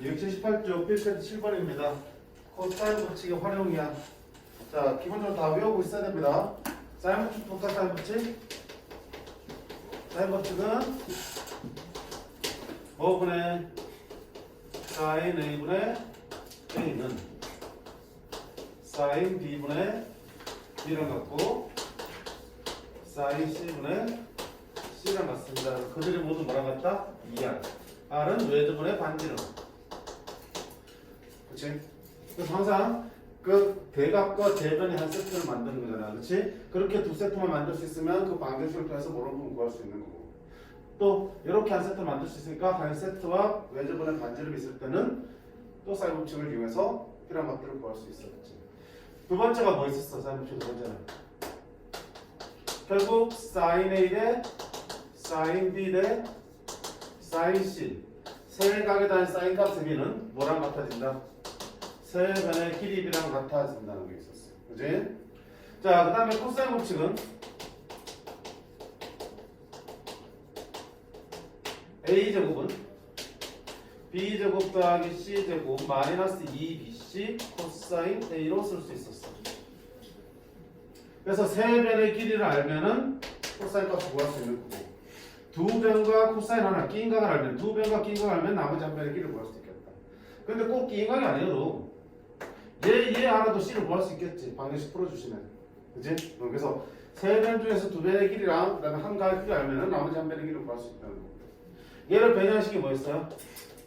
278쪽 필패드 7번입니다. 코사인 법칙의 활용이야. 자, 기본적으로 다 외우고 있어야 됩니다. 사인 법칙 볼까? 사인 법칙? 사인 법칙은 뭐분의 사인 A분의 A는 사인 B분의 B랑 같고 사인 C분의 C랑 같습니다. 그들이 모두 뭐랑 같다? 2R. R은 외드분의 반지름. 그치? 그래서 항상 그 대각과 대변의 한 세트를 만드는 거잖아. 그치? 그렇게 두 세트만 만들 수 있으면 그 방정식을 통해서 모르는 부분 구할 수 있는 거고. 또 이렇게 한 세트 만들 수 있으니까 한 세트와 외접분의 반지름이 있을 때는 또 사인 법칙을 이용해서 필요한 것들을 구할 수 있어. 그치? 두 번째가 뭐 있었어? 사인 법칙 두 번째는 결국 사인 A 대 사인 B 대 사인 C 세 각에 대한 사인 값의 B는 뭐랑 같아진다? 세 변의 길이 B랑 같아진다는 게 있었어요. 그지? 자, 그 다음에 코사인 법칙은 A제곱은 B제곱 더하기 C제곱 마이너스 2BC 코사인 A로 쓸 수 있었어. 그래서 세 변의 길이를 알면은 코사인 값을 구할 수 있는 거고 두 변과 코사인 하나 끼인 각을 알면 두 변과 끼인 각을 알면 나머지 한 변의 길이를 구할 수 있겠다. 근데 꼭 끼인 각이 아니어도 얘 하나도 C를 구할 수 있겠지. 방정식 풀어주시면. 그치? 그래서 세 변 중에서 두 변의 길이랑 그다음에 한 각의 길이 알면은 나머지 한 변의 길이를 구할 수 있다는 거. 얘를 배제하식이 뭐였어요?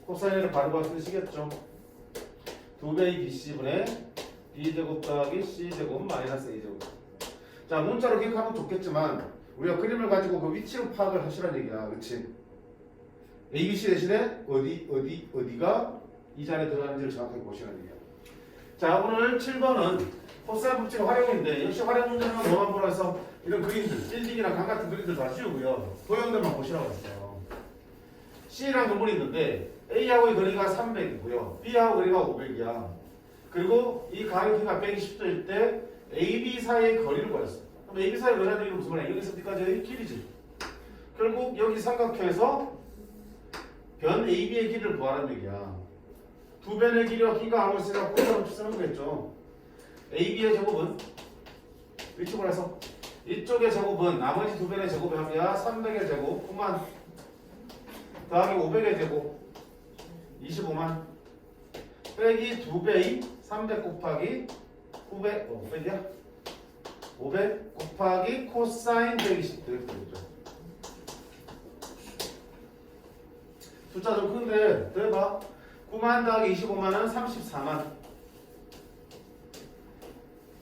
코사인을 바로 쓰시겠죠. 2배의 BC분의 B제곱 더하기 C제곱 마이너스 A제곱. 자, 문자로 기억하면 좋겠지만 우리가 그림을 가지고 그 위치로 파악을 하시라는 얘기야. 그치? ABC 대신에 어디가 이 자리에 들어가는지를 정확하게 보시라는 얘기야. 자, 오늘 7번은 코사인 법칙의 활용인데 역시 활용 문제는 뭐만 보라 해서 이런 그림들, 1딩이랑 강 같은 그림들 다 지우고요. 도형들만 보시라고 했어요. C랑 건물이 있는데 A하고의 거리가 300이고요. B하고 거리가 500이야. 그리고 이 가로키가 120도일 때 AB 사이의 거리를 구했어. 그럼 AB 사이의 거리가 되는 게 무슨 말이야? 여기서 B까지의 길이지. 결국 여기 삼각형에서 변 AB의 길이를 구하라는 얘기야. 두 변의 길이와 길이가 아무 있으니까 코사인 법칙 쓰는 거겠죠. AB의 제곱은 위축을 해서 이쪽의 제곱은 나머지 두 변의 제곱이 합이야 300의 제곱 9만 더하기 500의 제곱 25만 빼기 2배의 300 곱하기 900 500이야? 500 곱하기 코사인 120 이렇게 되죠. 숫자 좀 큰데 더 해봐. 9만 더하기 25만은 34만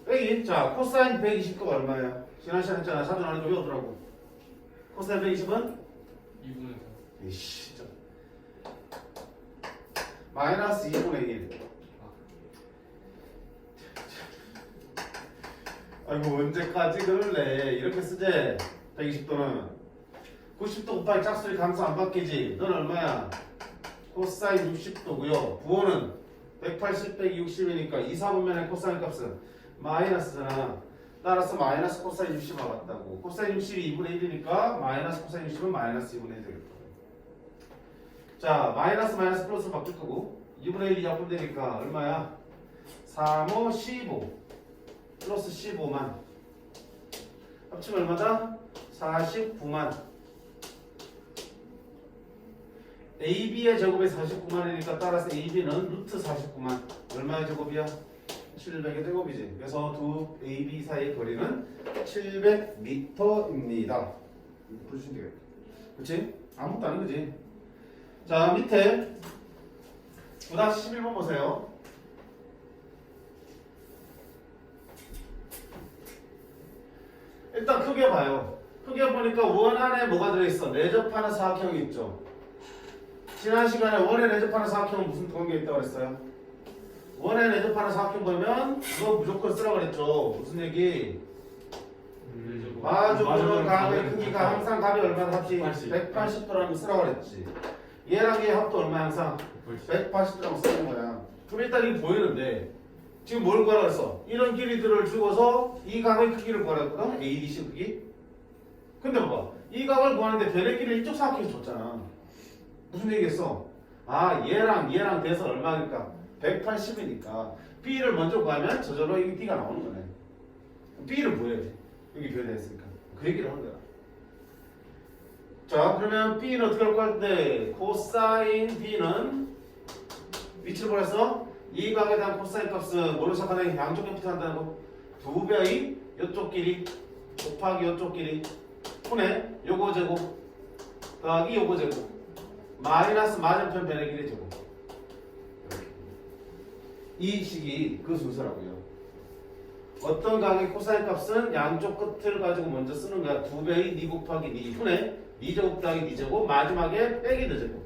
빼기 자 코사인 120가 얼마야? 지난 시간에 했잖아. 사전 안에 외우더라고. 코사인 120은 2분의 4. 이씨 진짜 마이너스 2분의 1. 아이고 언제까지 그럴래. 이렇게 쓰지. 120도는 90도 곱하기 짝수리 감소 안 바뀌지. 넌 얼마야? 코사인 60도고요. 부호는 180 빼기 60이니까 2, 4분면의 코사인 값은 마이너스잖아. 따라서 마이너스 코사인 60이 맞다고. 코사인 60이 2분의 1이니까 마이너스 코사인 60은 마이너스 2분의 1 되겠다. 자, 마이너스 플러스로 바뀔 거고 2분의 1이 약분되니까 얼마야? 3, 5, 15 플러스 15만 합치면 얼마다? 49만 AB의 제곱이 49만이니까 따라서 AB는 루트 49만 얼마의 제곱이야? 700의 제곱이지. 그래서 두 AB 사이의 거리는 700m입니다. 이렇게 풀어주시면 되겠다. 그치? 아무것도 아닌 거지. 자, 밑에 9-11번 보세요. 일단 크게 봐요. 크게 보니까 원 안에 뭐가 들어있어? 내접하는 사각형이 있죠. 지난 시간에 원에 내접하는 사각형은 무슨 관계가 있다고 그랬어요? 원에 내접하는 사각형 보면 이거 무조건 쓰라고 그랬죠. 무슨 얘기? 마주보는 각의 크기가 항상 값이 얼마나 합치? 180도라는 쓰라고 그랬지. 얘랑 얘 합도 얼마 항상? 180도라고 쓰는 거야. 그럼 일단 이게 보이는데 지금 뭘 구하라고 했어? 이런 길이들을 주고서 이 각의 크기를 구하라고 했거든? ADC 크기. 근데 봐봐. 이 각을 구하는데 변의 길이를 이쪽 사각형이 줬잖아. 무슨 얘기겠어? 아 얘랑 돼서 얼마니까 180이니까 B를 먼저 구하면 저절로 이 D가 나오는 거네. B를 구해야지. 여기 변했으니까 그 얘기를 하는 거야. 자 그러면 B는 어떻게 할 건데 코사인 B는 위치를 보냈어. 이 각에 대한 코사인 값은 뭐로 시작하냐 양쪽 값부터 한다는 거. 2배의 이쪽 길이 곱하기 이쪽 길이 분의 요거 제곱 더하기 요거 제곱 마이너스 맞은편 변의 길이 제곱. 이 식이 그 순서라고요. 어떤 각의 코사인 값은 양쪽 끝을 가지고 먼저 쓰는 거야. 2배의 니 곱하기 니 분의 니 제곱 더하기 니 제곱 마지막에 빼기 니 제곱.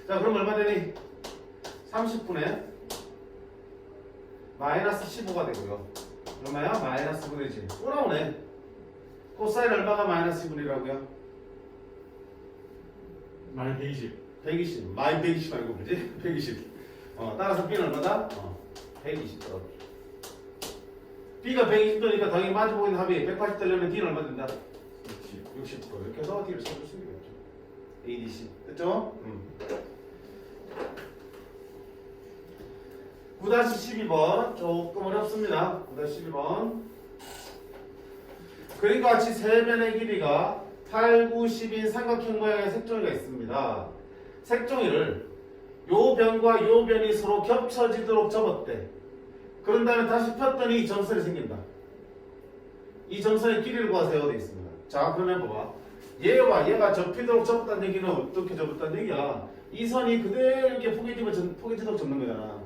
자 그럼 얼마 되니? 30분의 마이너스 15가 되고요. 얼마야? 마이너스 9이지. 또 나오네. 코사인 얼마가 마이너스 2분이라고요? 마이 120. 120. 마이 120 말고 그지? 120. 따라서 B는 얼마다? 120도. B가 120도니까 당연히 마주보고 있는 합이 180 되려면 D는 얼마 된다? 60도. 이렇게 해서 D를 찾을 수 있겠죠. ADC. 됐죠? 9-12번 조금 어렵습니다. 9-12번 그림과 같이 세 변의 길이가 8, 9, 10인 삼각형 모양의 색종이가 있습니다. 색종이를 요 변과 요 변이 서로 겹쳐지도록 접었대. 그런 다음에 다시 폈더니 이 점선이 생긴다. 이 점선의 길이를 구하세요 되어 있습니다. 자 그러면 봐봐. 얘와 얘가 접히도록 접었다는 얘기는 어떻게 접었다는 얘기야? 이 선이 그대로 이렇게 포개지도록 접는 거잖아.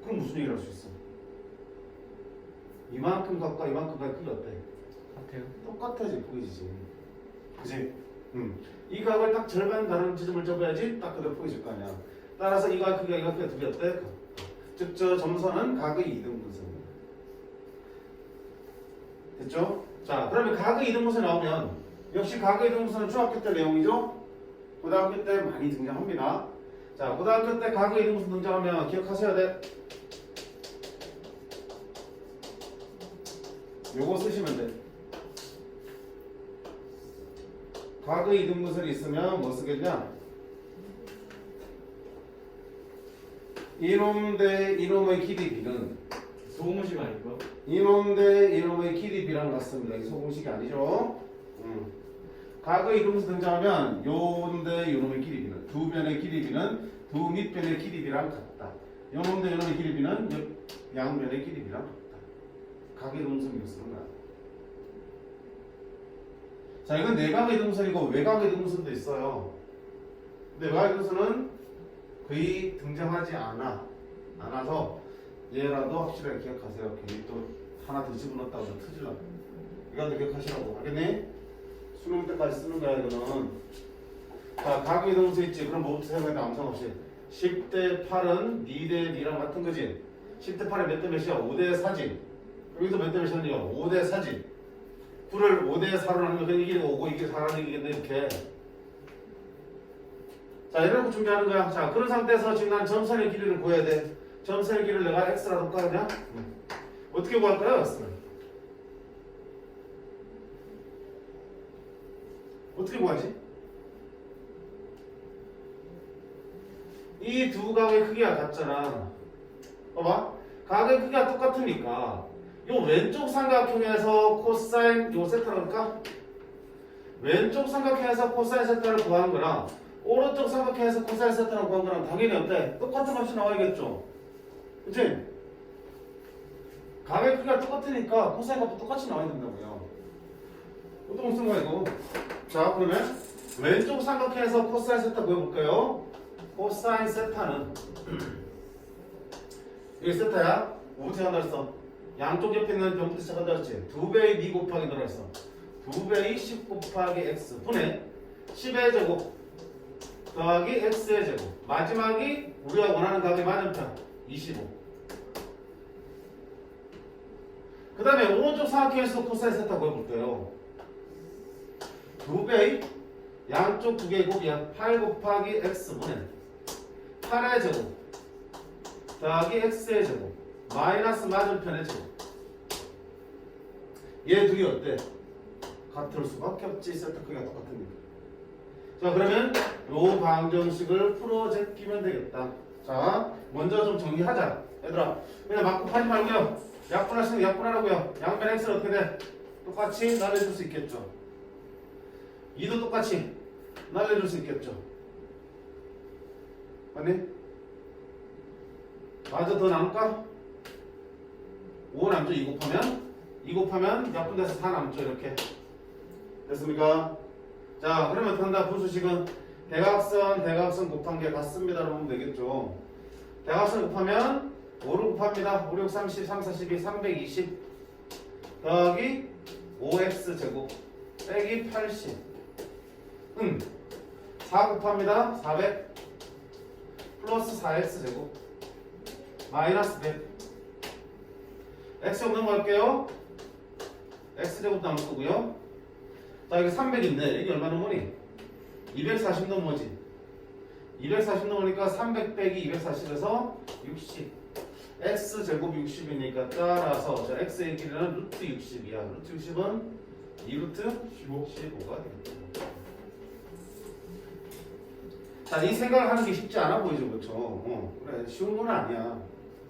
그럼 무슨 얘기를 할 수 있어? 이만큼 각과 이만큼 각의 크기 어때? 같아요. 똑같아지 포개지지. 그지? 이 각을 딱 절반 가는 지점을 접어야지 딱 그대로 포개질 거 아니야. 따라서 이 각 크기가 이 각 크기가 두 배 어때? 즉 저 점선은 각의 이등분선입니다. 됐죠? 자 그러면 각의 이등분선이 나오면 역시 각의 이등분선은 중학교 때 내용이죠? 고등학교 때 많이 등장합니다. 자 고등학교 때 각의 이등분선 등장하면 기억하셔야 돼. 요거 쓰시면 돼. 각의 이등분선이 있으면 뭐 쓰겠냐? 이놈 대 이놈의 길이 B는 소공식 아닌가? 이놈 대 이놈의 길이 B랑 같습니다. 이게 소공식이 아니죠? 각의 이등분선 등장하면 요놈 대 요놈의 길이 B는 두 변의 길이 B는 두 밑변의 길이 B랑 같다. 요놈 대 요놈의 길이 B는 양변의 길이 B랑 같다. 각의 이등분선 이거 쓰는 거야. 자 이건 내각의 이등분선이고 외각의 이등분선도 있어요. 근데 외각의 이등분선은 거의 등장하지 않아서 얘라도 확실하게 기억하세요. 괜히 또 하나 더 집어넣었다고 터질라고. 이것도 기억하시라고. 알겠니? 수능 때까지 쓰는 거야 이거는. 자 각의 이등분선 있지. 그럼 뭐부터 생각해야 돼? 아무 상관없이 10대 8은 2대 D랑 같은 거지. 10대 8이 몇 대 몇이야? 5대 4지. 여기도 몇 대 몇이야? 5대 4지. 9를 5대 4로 나누면 이게 5고 이게 4라는 얘기겠네 이렇게. 자 이렇게 준비하는 거야. 자 그런 상태에서 지금 난 점선의 길이를 구해야 돼. 점선의 길이를 내가 x라고 할까 그냥? 어떻게 구할까요? x를 어떻게 구하지? 이 두 각의 크기가 같잖아. 봐봐. 각의 크기가 똑같으니까 요 왼쪽 삼각형에서 코사인 요 세타를 할까? 왼쪽 삼각형에서 코사인 세타를 구하는 거랑 오른쪽 삼각형에서 코사인 세타를 구하는 거랑 당연히 어때? 똑같은 값이 나와야겠죠? 그치? 각의 크기가 똑같으니까 코사인 값도 똑같이 나와야 된다고요. 어떤 무슨 거야 이거? 자 그러면 왼쪽 삼각형에서 코사인 세타 구해볼까요? 코사인 세타는 이게 세타야? 뭐부터 한다 했어? 양쪽 옆에 있는 변부터 시작한다 했지? 2배의 니 곱하기 너라 했어. 2배의 10 곱하기 x 분의 10의 제곱 더하기 x의 제곱 마지막이 우리가 원하는 각의 맞은편 25. 그 다음에 오른쪽 삼각형에서 코사인 세타 구해볼게요. 2배의 양쪽 두 개의 곱이야. 8 곱하기 x 분의 8의 제곱 더하기 x의 제곱 마이너스 맞은편의 제곱. 얘 둘이 어때? 같을 수밖에 없지. 세타 크기가 똑같으니까. 자, 그러면 요 방정식을 풀어 제끼면 되겠다. 자, 먼저 좀 정리하자. 얘들아, 그냥 막 곱하지 말고요. 약분하시면 약분하라고요. 양변 x는 어떻게 돼? 똑같이 날려줄 수 있겠죠. 2도 똑같이 날려줄 수 있겠죠. 맞니? 맞아, 더 남을까? 5 남죠. 2 곱하면 약분돼서 4 남죠. 이렇게 됐습니까? 자, 그러면 어떻게 한다? 부수식은 대각선 곱한 게 같습니다로 보면 되겠죠. 대각선 곱하면 5를 곱합니다. 5, 6, 30, 3, 42, 320 더하기 5x 제곱 빼기 80 4 곱합니다. 400 플러스 4x 제곱 마이너스 100 x 없는 거 할게요. x 제곱 남을 거고요. 자, 여기 300 있네. 이게 얼마 넘으니? 240 넘어지. 240 넘으니까 300 빼기 240에서 60. x 제곱 60이니까 따라서 자, x의 길이는 루트 60이야. 루트 60은 2루트 15가 되겠다. 자, 이 생각을 하는 게 쉽지 않아 보이죠, 그렇죠? 그래, 쉬운 건 아니야.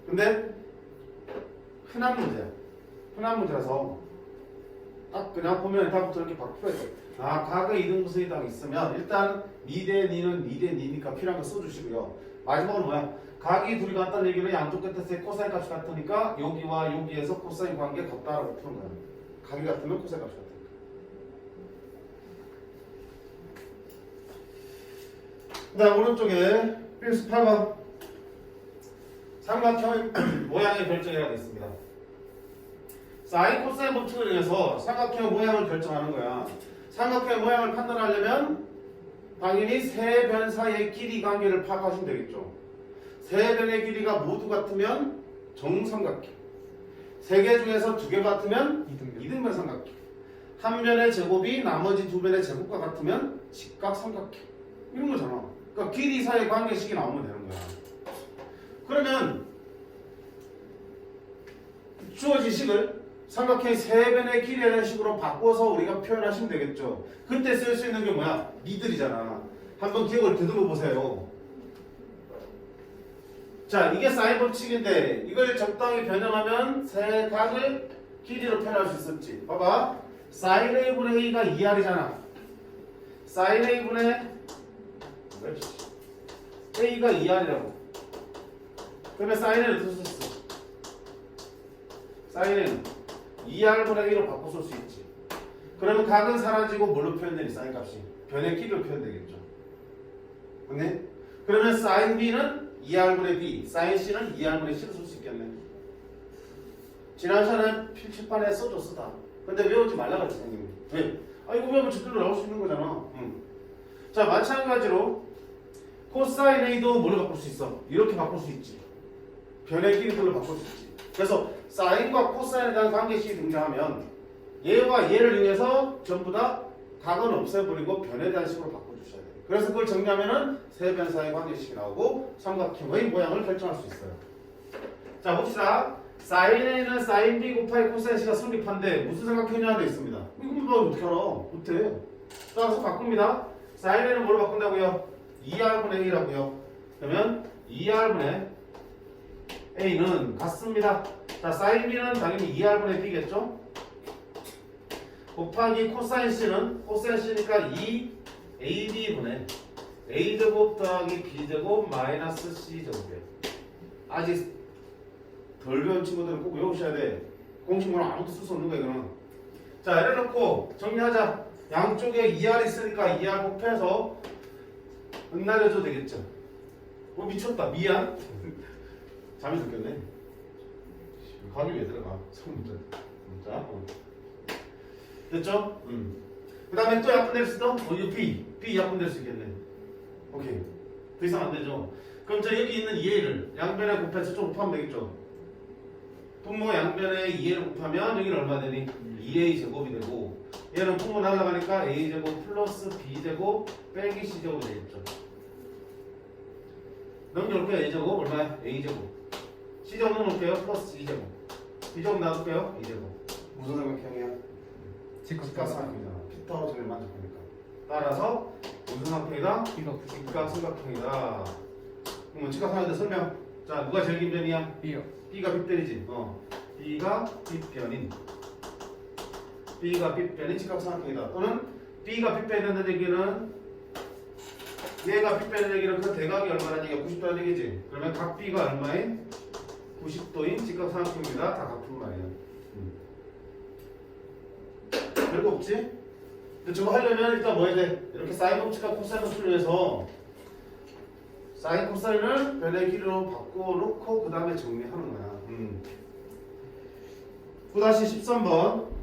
근데 흔한 문제야. 흔한 문제라서 딱 그냥 보면 다부터 이렇게 바로 풀어야 돼. 아, 각의 이등분선이 딱 있으면 일단 니대 니는 니대 니니까 필요한 거 써주시고요. 마지막으로 뭐야? 각이 둘이 같다는 얘기는 양쪽 끝에서의 코사인 값이 같으니까 여기와 여기에서 코사인 관계 같다라고 푸는 거야. 각이 같으면 코사인 값이 같으니까. 그 다음 오른쪽에 필수 8번 삼각형의 모양의 결정이라고 있습니다. 사인 코사인 법칙을 이용해서 삼각형 모양을 결정하는 거야. 삼각형 모양을 판단하려면 당연히 세 변 사이의 길이 관계를 파악하시면 되겠죠. 세 변의 길이가 모두 같으면 정삼각형. 세 개 중에서 두 개 같으면 이등변 삼각형. 한 변의 제곱이 나머지 두 변의 제곱과 같으면 직각삼각형. 이런 거잖아. 그러니까 길이 사이의 관계식이 나오면 되는 거야. 그러면 주어진 식을 삼각형의 세 변의 길이라는 식으로 바꿔서 우리가 표현하시면 되겠죠. 그때 쓸 수 있는 게 뭐야? 니들이잖아. 한번 기억을 되돌려 보세요. 자, 이게 사인 법칙인데 이걸 적당히 변형하면 세 각을 길이로 표현할 수 있었지. 봐봐. 사인 A분의 A가 2R이잖아. 사인 A분의 A가 2R이라고. 그러면 사인 A는 어떻게 썼어? 사인 A는 2R분의 A로 바꿔 쓸 수 있지. 그러면 각은 사라지고 뭘로 표현되니? 사인 값이 변의 길이로 표현되겠죠. 맞네? 그러면 사인 B는 2R분의 B, 사인 C는 2R분의 C로 쓸 수 있겠네. 지난 시간에 필기판에 써줬어 다. 근데 외우지 말라 그랬지 선생님이. 왜? 아, 이거 외우면 제대로 나올 수 있는 거잖아. 자, 마찬가지로 코사인 A도 뭘로 바꿀 수 있어? 이렇게 바꿀 수 있지. 변의 길이들로 바꿀 수 있지. 그래서 사인과 코사인에 대한 관계식이 등장하면 얘와 얘를 이용해서 전부 다 각은 없애버리고 변에 대한 식으로 바꿔주셔야 돼요. 그래서 그걸 정리하면은 세 변 사이 관계식이 나오고 삼각형의 모양을 결정할 수 있어요. 자, 봅시다. 사인 A는 사인 B 곱하기 코사인 C가 성립한데 무슨 삼각형이냐 되어 있습니다. 이건 뭐 어떻게 알아? 못해. 따라서 바꿉니다. 사인 A는 뭐로 바꾼다고요? 2R분의 A라고요. 그러면 2R분의 A는 같습니다. 자, 사인 B는 당연히 2R분의 B겠죠? 곱하기 코사인 C는 코사인 C니까 2AB분의 A제곱 더하기 B제곱 마이너스 C제곱이에요. 아직 덜 배운 친구들은 꼭 외우셔야 돼. 공식문은 아무도 쓸 수 없는 거야 이거는. 자, 예를 놓고 정리하자. 양쪽에 2R 있으니까 2R 곱해서 흩날려줘도 되겠죠. 미쳤다. 미안. 잠이 들겠네. 각이 왜 들어가? 성문자. 자, 됐죠? 그 다음에 또 약분될 수도? 이거 B 약분될 수 있겠네. 오케이. 더 이상 안 되죠? 그럼 저 여기 있는 2A를 양변에 곱해서 좀 곱하면 되겠죠? 분모 양변에 2A를 곱하면 여기는 얼마 되니? 2A 제곱이 되고 얘는 분모 날라가니까 A 제곱 플러스 B 제곱 빼기 C 제곱이 되겠죠? 넘겨올게요. A 제곱 얼마야? A 제곱. C 제곱 넘겨올게요. 플러스 C 제곱. B 제곱 놔둘게요. A 제곱. 무슨 삼각형이야? 직각삼각형이잖아. 피터 정리 만족하니까. 따라서 무슨 삼각형이다? B가 90. 직각삼각형이다. 그럼 직각삼각형의 설명. 자, 누가 제일 긴 변이야? B요. B가 빗변이지. B가 빗변인. B가 빗변인 직각삼각형이다. 또는 B가 빗변이 된다는 얘기는 얘가 빗변인 얘기는 그 대각이 얼마라는 얘기가 90도라는 얘기지. 그러면 각 B가 얼마인? 90도인 직각삼각형입니다. 다 같은 말이야. 별거 없지? 근데 저거 하려면 일단 뭐 해야 돼? 이렇게 사인 법칙과 코사인 법칙을 위해서 사인 코사인을 변의 길이로 바꿔놓고 그 다음에 정리하는 거야. 9-13번.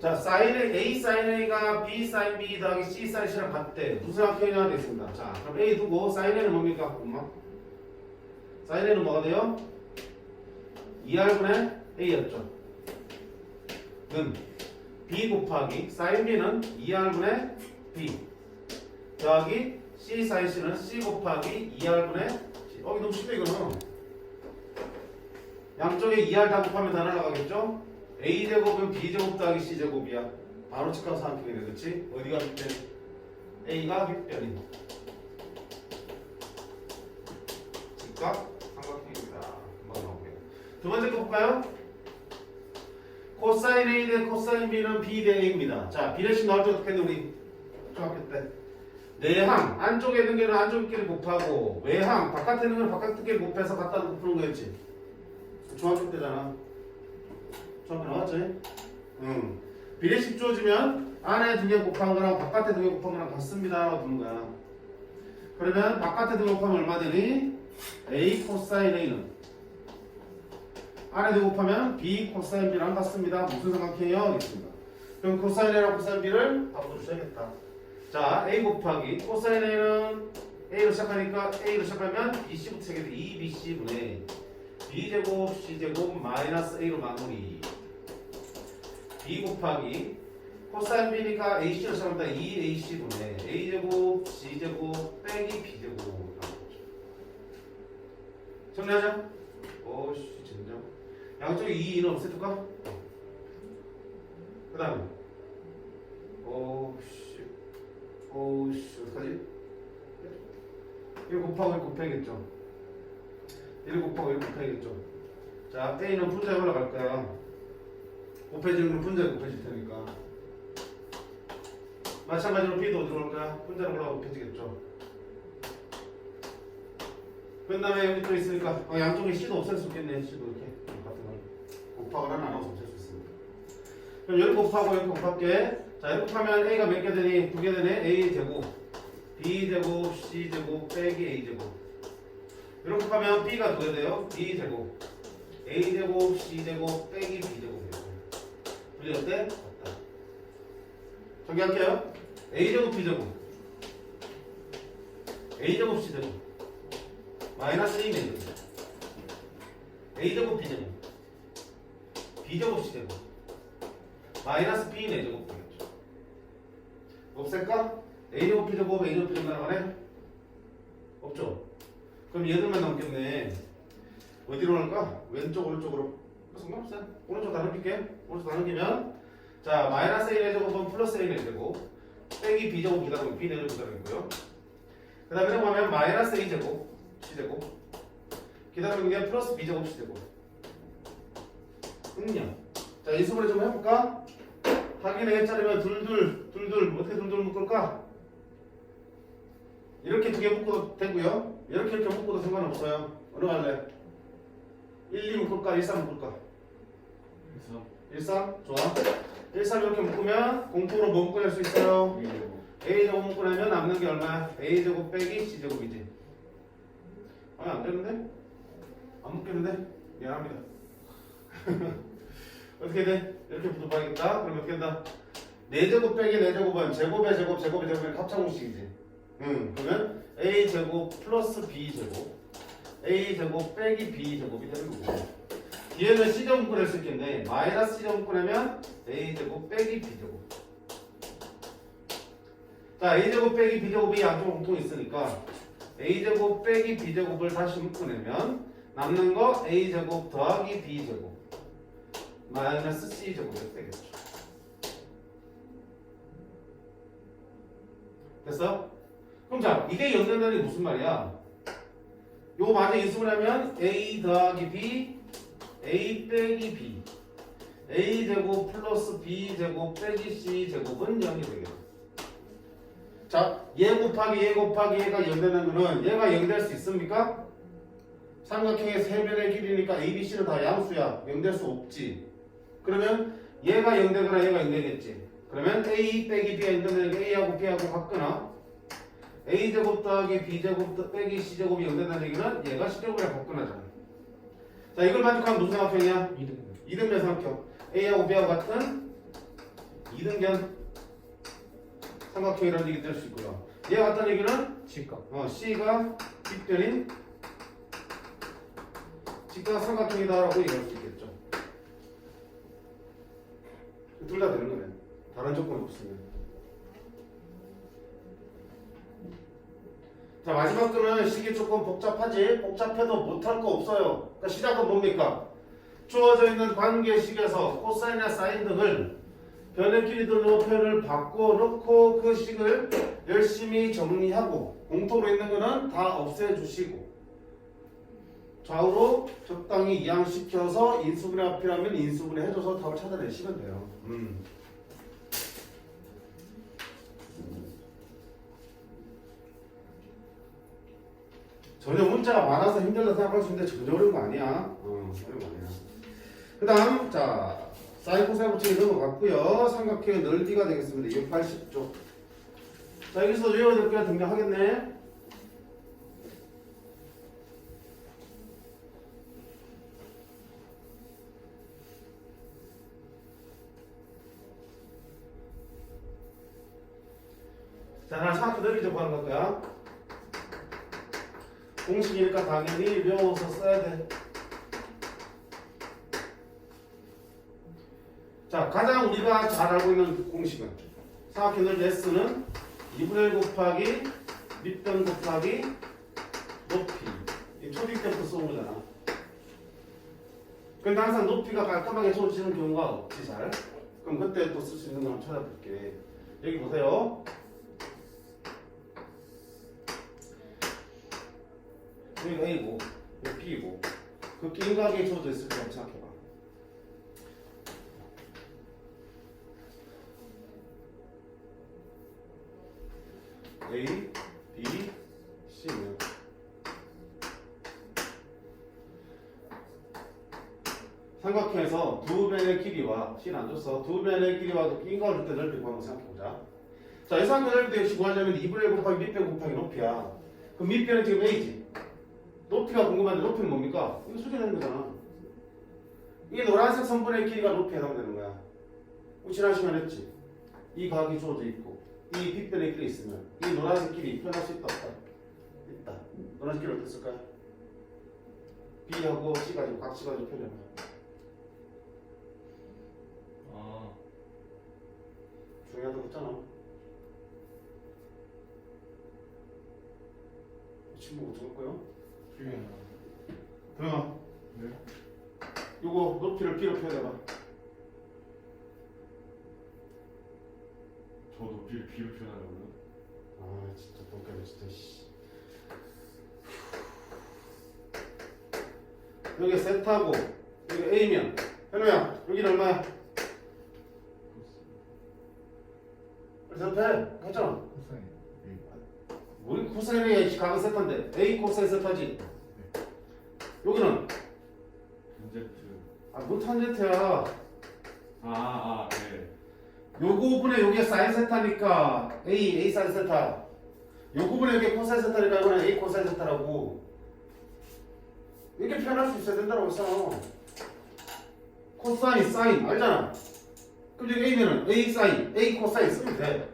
자, 사인의 A 사인 A가 B 사인 B 더하기 C 사인 C랑 같대. 무슨 합형이냐 되겠습니다. 자, 그럼 A 두고 사인 A는 뭡니까? 엄마? 사인 A는 뭐가 돼요? 2R분의 A였죠. 는 B 곱하기 사인 B는 2R분의 B 더하기 C 사인 C는 C 곱하기 2R분의 C. 이거 너무 쉽다 이거는. 양쪽에 2R 다 곱하면 다 날아가겠죠? A제곱은 B제곱 더하기 C제곱이야. 바로 직각삼각형이 돼. 그치? 어디가 빗변? A가 빗변인 직각삼각형입니다. 금방 나오고요. 두 번째 거 볼까요? 코사인 A 대 코사인 B는 B 대 A입니다. 자, 비례식 나올 때 어떻게 했는데 우리 중학교 때 내항 안쪽에 있는 게는 안쪽끼리 곱하고 외항 바깥에 있는 건 바깥끼리 곱해서 갖다 놓고 푸는 거였지. 중학교 때잖아. 중학교 나왔지? 응. 비례식 주어지면 안에 두 개 곱한 거랑 바깥에 두 개 곱한 거랑 같습니다 라고 부는 거야. 그러면 바깥에 두 개 곱하면 얼마 되니? A 코사인 A는 안에 두 개 곱하면 B 코사인 B랑 같습니다. 무슨 삼각형이요? 알겠습니다. 그럼 코사인 A랑 코사인 B를 바꿔주셔야겠다. 자, A 곱하기 코사인 A는 A로 시작하니까 A로 시작하면 BC부터 세게 돼. 2BC분의 B제곱 C제곱 마이너스 A로 마무리. B 곱하기 코사인 B니까 AC로 시작합니다. 2AC분의 A제곱 C제곱 빼기 B제곱. 정리하자. 오씨 진정. 양쪽에 2는 없애줄까? 그 다음에 오씨 어떡하지? 1 곱하고 1 곱해야겠죠. 1 곱하고 1 곱해야겠죠. 자, A는 분자에 올라갈 거야. 곱해지는 건 분자에 곱해질 테니까. 마찬가지로 B도 어디로 올 거야? 분자로 올라가 곱해지겠죠. 그 다음에 여기 또 있으니까 양쪽에 C도 없앨 수 있겠네. C도 이렇게 같은 걸 곱하거나 나눠서 없앨 수 있습니다. 그럼 여기 곱하고 여기 곱할게. 자, 이렇게 하면 A가 몇 개 되니? 2개 되네. A 제곱 B 제곱 C 제곱 빼기 A 제곱. 이렇게 하면 B가 두 개 돼요. B 제곱 A 제곱 C 제곱 빼기 B 제곱이에요. 분리 어때? 없다. 정리할게요. A 제곱 B 제곱 A 제곱 C 제곱 마이너스 2네. A 제곱 B 제곱 B 제곱 C 제곱 마이너스 B 4제곱 되겠죠. 없앨까? A 제곱 B 제곱 A 제곱 B 제곱 나가네? 없죠? 그럼 얘들만 남겠네. 어디로 갈까? 왼쪽 오른쪽으로. 상관없어요. 오른쪽 다 넘길게. 오른쪽 다 넘기면 자 마이너스 A 4제곱은 플러스 A 4제곱 빼기 B 제곱 기다리고 B 4제곱 기다리고요. 그 다음에 넘어가면 마이너스 A 제곱 C제곱 기다리는 게 플러스 B제곱 C제곱 응요. 자, 인수분해 좀 해볼까? 확인의 해자리면 둘둘 어떻게 둘둘 묶을까? 이렇게 두 개 묶어도 되고요. 이렇게 묶어도 상관없어요. 어느 갈래? 1, 2 묶을까? 1, 3 묶을까? 1, 3? 좋아. 1, 3 이렇게 묶으면 공통으로 뭐 묶어낼 수 있어요? A제곱 묶어내면 남는 게 얼마야? A제곱 빼기 C제곱이지. 안 되는데? 안 묶겠는데? 미안합니다. 어떻게 돼? 이렇게 붙어봐야겠다. 그럼 어떻게 된다? 4제곱 빼기 4제곱은 제곱의 제곱, 제곱의 제곱의 합창공식이지. 그러면 A제곱 플러스 B제곱 A제곱 빼기 B제곱이 되는 거고 뒤에는 C제곱 묶어낼 수 있겠네. 마이너스 C제곱 묶어내면 A제곱 빼기 B제곱. 자, A제곱 빼기 B제곱이 양쪽 공통이 있으니까 A제곱 빼기 B제곱을 다시 묶어내면 남는 거 A제곱 더하기 B제곱 마이너스 C 제곱 이렇게 되겠죠. 됐어? 그럼 자, 이게 연결되는 게 무슨 말이야? 요거 만약 인수분하면 A 더하기 B, A 빼기 B, A 제곱 플러스 B 제곱 빼기 C 제곱은 0이 되겠죠. 자, 얘 곱하기 얘 곱하기 얘가 연결되는 거는 얘가 연결될 수 있습니까? 삼각형의 세 변의 길이니까 A, B, C는 다 양수야. 연결될 수 없지. 그러면 얘가 연결되거나 얘가 연결되겠지. 그러면 A 빼기 B가 연결되는 게 A하고 B하고 같거나 A제곱 더하기 B제곱 빼기 C제곱이 연결되는 얘기는 얘가 C제곱이랑 같거나잖아. 자, 이걸 만족하면 무슨 삼각형이야? 이등변 삼각형. A하고 B하고 같은 이등변 삼각형이라는 얘기 될 수 있고요. 얘가 같다는 얘기는 C가 빗변인 직각 삼각형이다라고 얘기할 수 있겠죠. 둘 다 되는 거네. 다른 조건이 없으면. 자, 마지막 거는 식이 조금 복잡하지? 복잡해도 못할 거 없어요. 그러니까 시작은 뭡니까? 주어져 있는 관계식에서 코사인이나 사인 등을 변의 길이들로 표현을 바꿔놓고 그 식을 열심히 정리하고 공통으로 있는 거는 다 없애주시고 좌우로 적당히 이항시켜서 인수분해 앞이라면 인수분해 해줘서 답을 찾아내시면 돼요. 전혀 문자가 많아서 힘들다 생각할 수 있는데 전혀 어려운 거 아니야. 어려운 거 아니야. 그 다음, 자, 사인 코사인 붙이기 이런 거 같고요. 삼각형의 넓이가 되겠습니다. 280쪽. 자, 여기서 외워야 될 게 등장하겠네. 자, 나 삼각형 넓이 좀 하는 거야. 공식이니까 당연히 외워서 써야 돼. 자, 가장 우리가 잘 알고 있는 공식은 삼각형 넓이 S는 2분의 1 곱하기 밑변 곱하기 높이. 이 초딩 때부터 써온 거잖아. 근데 항상 높이가 깔끔하게 줘지는 경우가 없지 잘. 그럼 그때 또 쓸 수 있는 거 한번 찾아볼게. 여기 보세요. 여기가 A고 여기 B고 그 낀각에 주어져 있을 때 한번 생각해봐. A, B, C면 삼각형에서 두 변의 길이와 C는 안 줬어. 두 변의 길이와 그 낀각을 줄 때 넓이 구하는 거 생각해보자. 자, 이 삼각형 넓이 역시 구하려면 2분의 1 곱하기 밑변 곱하기 높이야. 그럼 밑변은 지금 A지. 높이가 궁금한데 높이는 뭡니까? 이거 수정하는 거잖아. 이게 노란색 선분의 길이가 높이에 해당되는 거야. 지난 시간에 했지. 이 각이 주어져 있고 이 빗변의 길이 있으면 이 노란색 길이 표현할 수 있다 없다? 있다. 노란색 길이 어떻게 쓸까요? B하고 C가 지금 각시 가지고 표현해봐. 중요하다고 했잖아. 친구 못 적을까요? 도영아, 네? 요거 높이를 B로 표현해봐. 저 높이를 B로 표현하려고요? 아 진짜 똑같네 진짜. 씨. 여기 세타고 여기 A면 현우야 여기는 얼마야? 세타해 했잖아. 우리 코사인이 각은 세타인데 A 코사인 세타지. 여기는 탄젠트. 뭐 탄젠트야. 네. 요 부분에 요게 사인 세타니까 A 사인 세타. 요 부분에 요게 코사인 세타니까 이거는 A 코사인 세타라고. 이렇게 표현할 수 있어야 된다고 했어. 코사인 사인 알잖아. 그럼 여기 A면은 A 사인 A 코사인 쓰면 돼.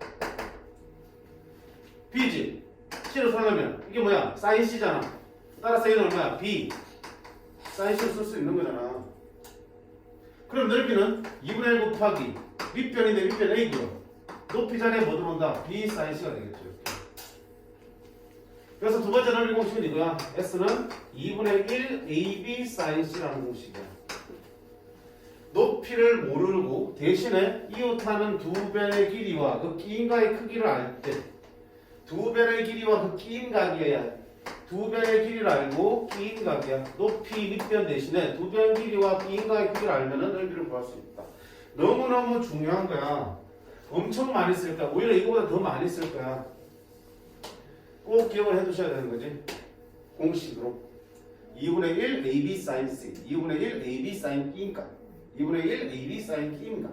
B지. C로 설명하면 이게 뭐야? 사인 C잖아. 따라서 얘는 얼마야? B. 사인 C로 쓸 수 있는 거잖아. 그럼 넓이는 2분의 1 곱하기 밑변인데 밑변 A고요. 높이 자리에 뭐 들어온다? B 사인 C가 되겠죠. 이렇게. 그래서 두 번째 넓이 공식은 이거야. S는 2분의 1 AB 사인 C라는 공식이야. 높이를 모르고 대신에 이웃하는 두 변의 길이와 그 끼임각의 크기를 알 때 두 변의 길이와 그 끼임각이어야 두 변의 길이를 알고 끼임각이야. 높이 밑변 대신에 두 변 길이와 끼임각의 크기를 알면은 넓이를 구할 수 있다. 너무너무 중요한 거야. 엄청 많이 쓸 거야. 오히려 이거보다 더 많이 쓸 거야. 꼭 기억을 해두셔야 되는 거지. 공식으로 2분의 1 AB sin C 2분의 1 AB sin B인가 2분의 1 AB sin B인가.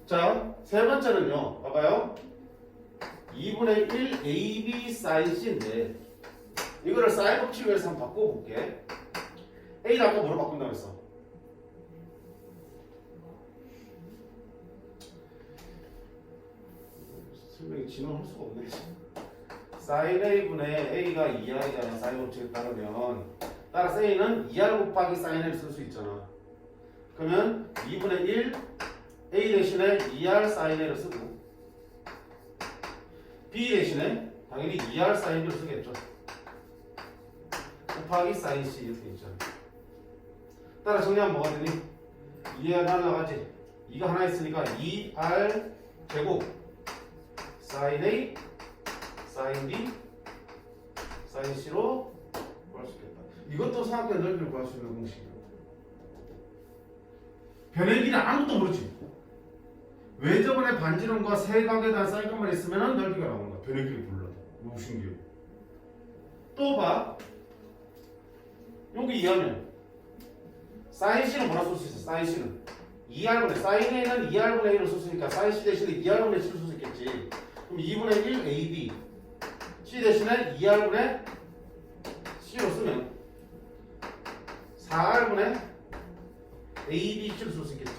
자, 세 번째는요. 봐봐요. 2분의 1 AB sin C인데 이거를 사인 법칙을 위해서 한번 바꿔볼게. A를 아까 뭐로 바꾼다고 했어? 설명이 진행할 수가 없네. sin A분의 A가 2R이잖아. 사인 법칙에 따르면 따라서 A는 2R 곱하기 sin A를 쓸 수 있잖아. 그러면 2분의 1 A 대신에 2R sin A를 쓰고 B 대신에 당연히 2R sin B를 쓰겠죠. 곱하기 sin C 이렇게 있잖아. 따라 정리하면 뭐가 되니? 2R 날라가지. 2가 하나 있으니까 2R 제곱 sin A sin B sin C로 구할 수 있겠다. 이것도 사각의 넓이를 구할 수 있는 공식이야. 변의 길이 아무것도 모르지. 외접원의 반지름과 세각에 대한 사인값만 있으면 넓이가 나오는 거야. 변의 길이 몰라도. 무슨 길. 또 봐. 여기 이하면 사인 C는 뭐라 쓸 수 있어? 사인 C는 2R분의 사인 A는 2R분의 A로 썼으니까 사인 C 대신에 2R분의 C로 쓸 수 있겠지. 그럼 2분의 1 AB C 대신에 2R분의 C로 쓰면 4R분의 AB C로 쓸 수 있겠지.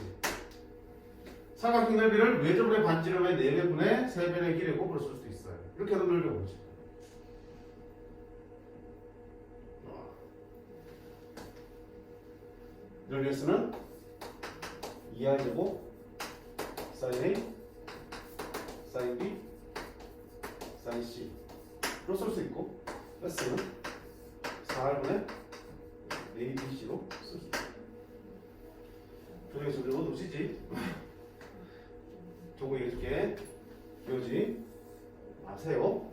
사각형 넓이를 외접원의 반지름의 4배분의 3배의 길이에 곱으로 쓸 수도 있어요. 이렇게 해서 넓이가 오지. 넓이의 수는 2R 제곱 sin A sin B sin C로 쓸 수 있고 S는 4R분의 ABC로 쓸 수 있고 조정이 소리 못 오시지? 조금 얘기해줄게. 배우지 마세요.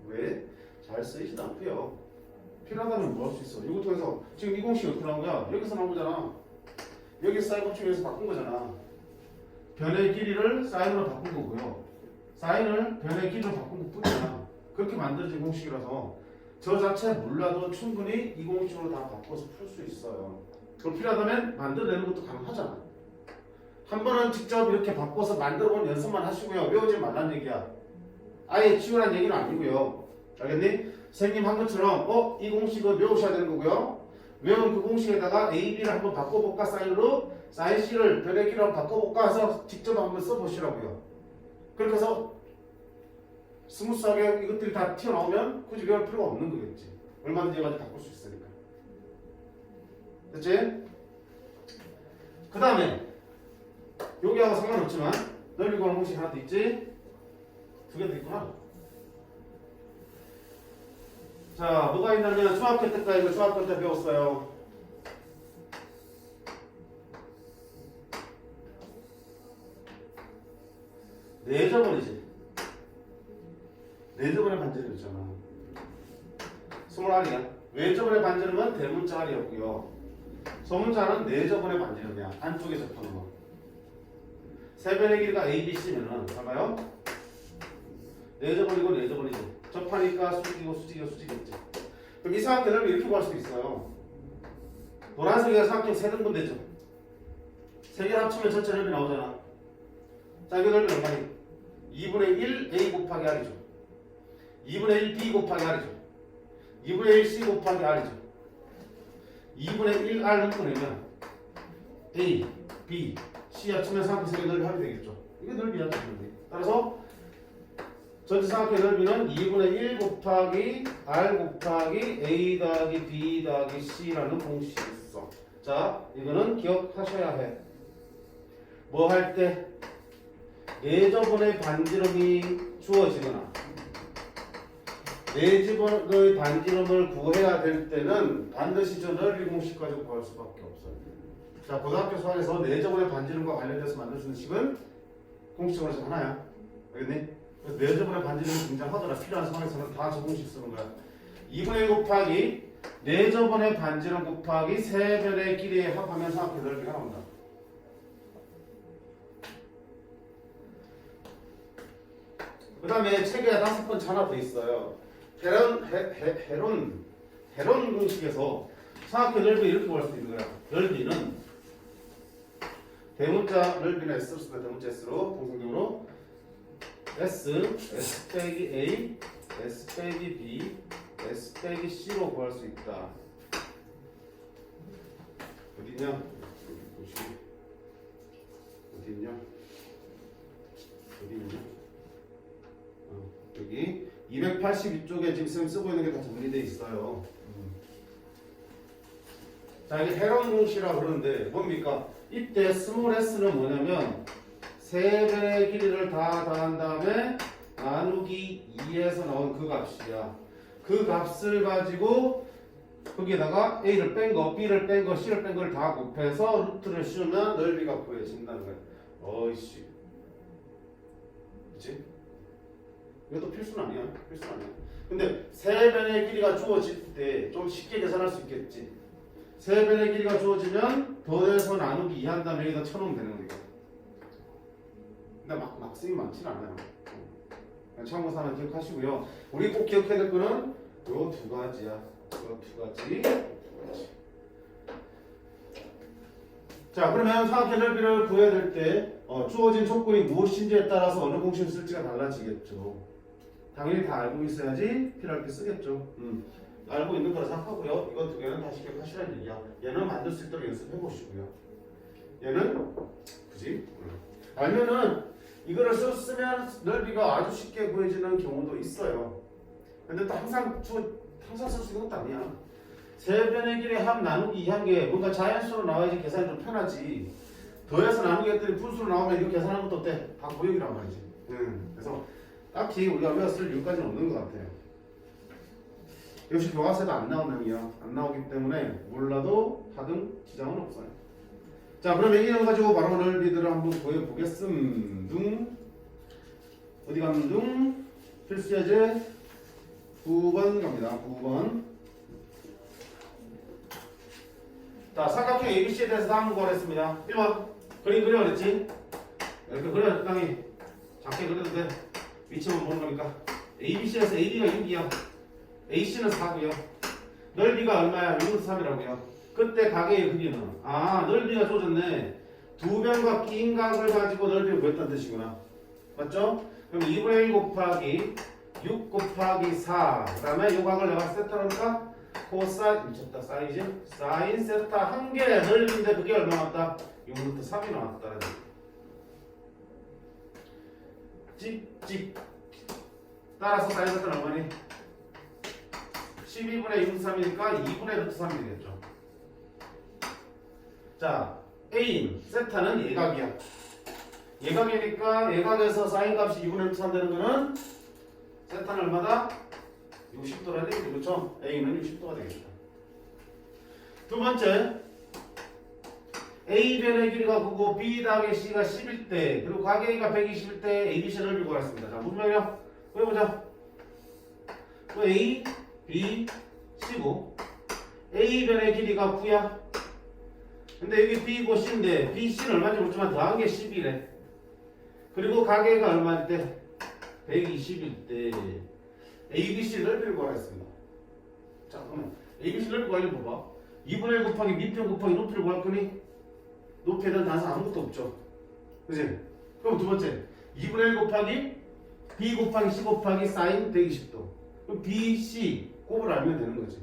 왜? 잘 쓰이지도 않고요. 필요하다면 뭐 할 수 있어? 이거 통해서 지금 이 공식이 어떻게 나온 거야? 여기서 나온 거잖아. 여기서 사인 법칙에서 바꾼 거잖아. 변의 길이를 사인으로 바꾼 거고요. 사인을 변의 길이로 바꾼 것 뿐이야. 그렇게 만들어진 공식이라서 저 자체 몰라도 충분히 이 공식으로 다 바꿔서 풀 수 있어요. 그 필요하다면 만들어내는 것도 가능하잖아. 한 번은 직접 이렇게 바꿔서 만들어본 연습만 하시고요. 외우지 말라는 얘기야. 아예 지우라는 얘기는 아니고요. 알겠니? 선생님 한 것처럼 이 공식을 외우셔야 되는 거고요. 외운 그 공식에다가 A, B를 한번 바꿔볼까 사인으로 사인 C를 변의 길이로 바꿔볼까 해서 직접 한번 써보시라고요. 그렇게 해서 스무스하게 이것들이 다 튀어나오면 굳이 외울 필요가 없는 거겠지. 얼마든지 가지고 바꿀 수 있으니까. 됐지? 그 다음에 여기하고 상관없지만 넓이 구하는 공식 하나 더 있지? 두 개 더 있구나. 자, 뭐가 있냐면 중학교 때까지 이거 중학교 때 배웠어요. 내저번이지. 내저번의 반지름 있잖아. 20알이야. 외저번의 반지름은 대문자 알이었고요. 소문자는 내저번의 반지름이야. 안쪽에 접하는 거. 세변의 길이가 A, B, C면은 봐봐요. 내저번이고 내저번이지. 접하니까 수직이겠지. 그럼 이 사각형을 이렇게 구할 수도 있어요. 노란색이 사각형 3등분 되죠. 3개 합치면 전체 넓이 나오잖아. 자, 이거 넓이 얼마니? 2분의 1 A 곱하기 R이죠. 2분의 1 B 곱하기 R이죠. 2분의 1 C 곱하기 R이죠. 2분의 1 R을 꺼내면 A, B, C 합치면 사각형 3개 넓이 합이 되겠죠. 이게 넓이야. 따라서 전체 사각형의 넓이는 2분의 1 곱하기 R 곱하기 A 더하기 B 더하기 C라는 공식이 있어. 자, 이거는 기억하셔야 해. 뭐 할 때? 내저번의 반지름이 주어지거나 4집의 반지름을 구해야 될 때는 반드시 저 넓이 공식 가지고 구할 수밖에 없어요. 자, 고등학교 수학에서 4저번의 반지름과 관련돼서 만들 수 있는 식은 공식적으로 하나야. 알겠니? 그래서 4저번의 반지름이 등장하더라. 필요한 상황에서는 다 저 공식 쓰는 거야. 2분의 1 곱하기 4저번의 반지름 곱하기 3변의 길이의 합하면 정확히 넓이가 나온다. 그 다음에 책에 5번째 하나 더 있어요. 헤론 공식에서 정확히 넓이 이렇게 볼 수 있는 거야. 넓이는 대문자 넓이는 S로 쓰다 대문자 S로 공통적으로 S 빼기 A, S 빼기 B, S 빼기 C로 구할 수 있다. 어디냐? 어디냐? 어디 있냐? 여기 282쪽에 지금 쌤 쓰고 있는 게 다 정리되어 있어요. 자, 이게 헤론 공식이라고 그러는데 뭡니까? 이때 스몰 s는 뭐냐면 3배의 길이를 다 더한 다음에 나누기 2에서 나온 그 값이야. 그 값을 가지고 거기에다가 a를 뺀 거, b를 뺀 거, c를 뺀 걸 다 곱해서 루트를 씌우면 넓이가 구해진다는 거야. 어이씨. 그치? 이것도 필수는 아니야. 필수는 아니야. 근데 3변의 길이가 주어질 때 좀 쉽게 계산할 수 있겠지. 3변의 길이가 주어지면 더해서 나누기 2 한다면 여기다 쳐놓으면 되는 거니까. 근데 막 쓰기 많지는 않아요. 참고서 하나 기억하시고요. 우리 꼭 기억해야 될 거는 요 2가지야. 요 2가지. 자, 그러면 사각형 넓이를 구해야 될 때 주어진 조건이 무엇인지에 따라서 어느 공식을 쓸지가 달라지겠죠. 당연히 다 알고 있어야지 필요할 때 쓰겠죠. 알고 있는 거라 생각하고요. 이거 2개는 다시 기억하시라는 얘기야. 얘는 만들 수 있도록 연습해 보시고요. 얘는 그지? 알면은 이거를 쓰면 넓이가 아주 쉽게 구해지는 경우도 있어요. 근데 또 항상 쓸 수 있는 것도 아니야. 3변의 길이 합 나누기 2한 게 뭔가 자연수로 나와야지 계산이 좀 편하지. 더해서 나누기 했더니 분수로 나오면 이거 계산하는 것도 어때? 다 고역이란 말이지. 그래서 딱히 우리가 외웠을 이유까지는 없는 것 같아요. 역시 교과서에도 안 나오는 의미야. 안 나오기 때문에 몰라도 하등 지장은 없어요. 자, 그럼 이거 가지고 바로 넓이들을 한번 구해보겠음. 어디 가면 필수 예제 9번 갑니다. 9번. 자, 삼각형 ABC에 대해서 다음 구하랬습니다. 1번 그림 그려 그랬지? 이렇게 그려 적당히 작게 그려도 돼. 위치만 보는 거니까. ABC에서 AB가 6이야. AC는 4고요. 넓이가 얼마야? 6에서 3이라고요. 그때 가게의 크기는 넓이가 좁아졌네. 2변과 낀 각을 가지고 넓이를 구했다는 뜻이구나. 맞죠? 그럼 2분의 1 곱하기 6 곱하기 4. 그 다음에 요 각을 내가 세타로니까 코사인 미쳤다. 사인 세타 한 개의 넓이인데 그게 얼마 나왔다? 6루트 3이 나왔다. 찍찍. 따라서 사인 세타는 얼마니? 12분의 6 3이니까 2분의 루트 3이 되겠죠. 자, A인 세타는 예각이야. 예각이니까 예각에서 사인 값이 2분의 루트 3 되는 거는 세타는 얼마다? 60도라 되겠죠. 그렇죠? A는 60도가 되겠다. 두 번째, A변의 길이가 9고 B 더하기 C가 10일 때 그리고 각 A가 120일 때 ABC를 넓이 구하겠습니다. 자, 무슨 말이야? 보여보자. A, B, C고 A변의 길이가 9야. 근데 여기 B고 C인데 B, C는 얼마인지 모르지만 더한 게 10이래. 그리고 각 A가 얼마일 때? 120일 때 ABC 넓이를 구하겠습니다. 자, 그러면 ABC 넓이 구하려면 봐봐. 2분의 1 곱하기 밑변 곱하기 높이를 구할 거니 높이에 대한 단서 아무것도 없죠. 그치? 그럼 두 번째 2분의 1 곱하기 B 곱하기 C 곱하기 사인 120도. 그럼 B, C 곱을 알면 되는 거지.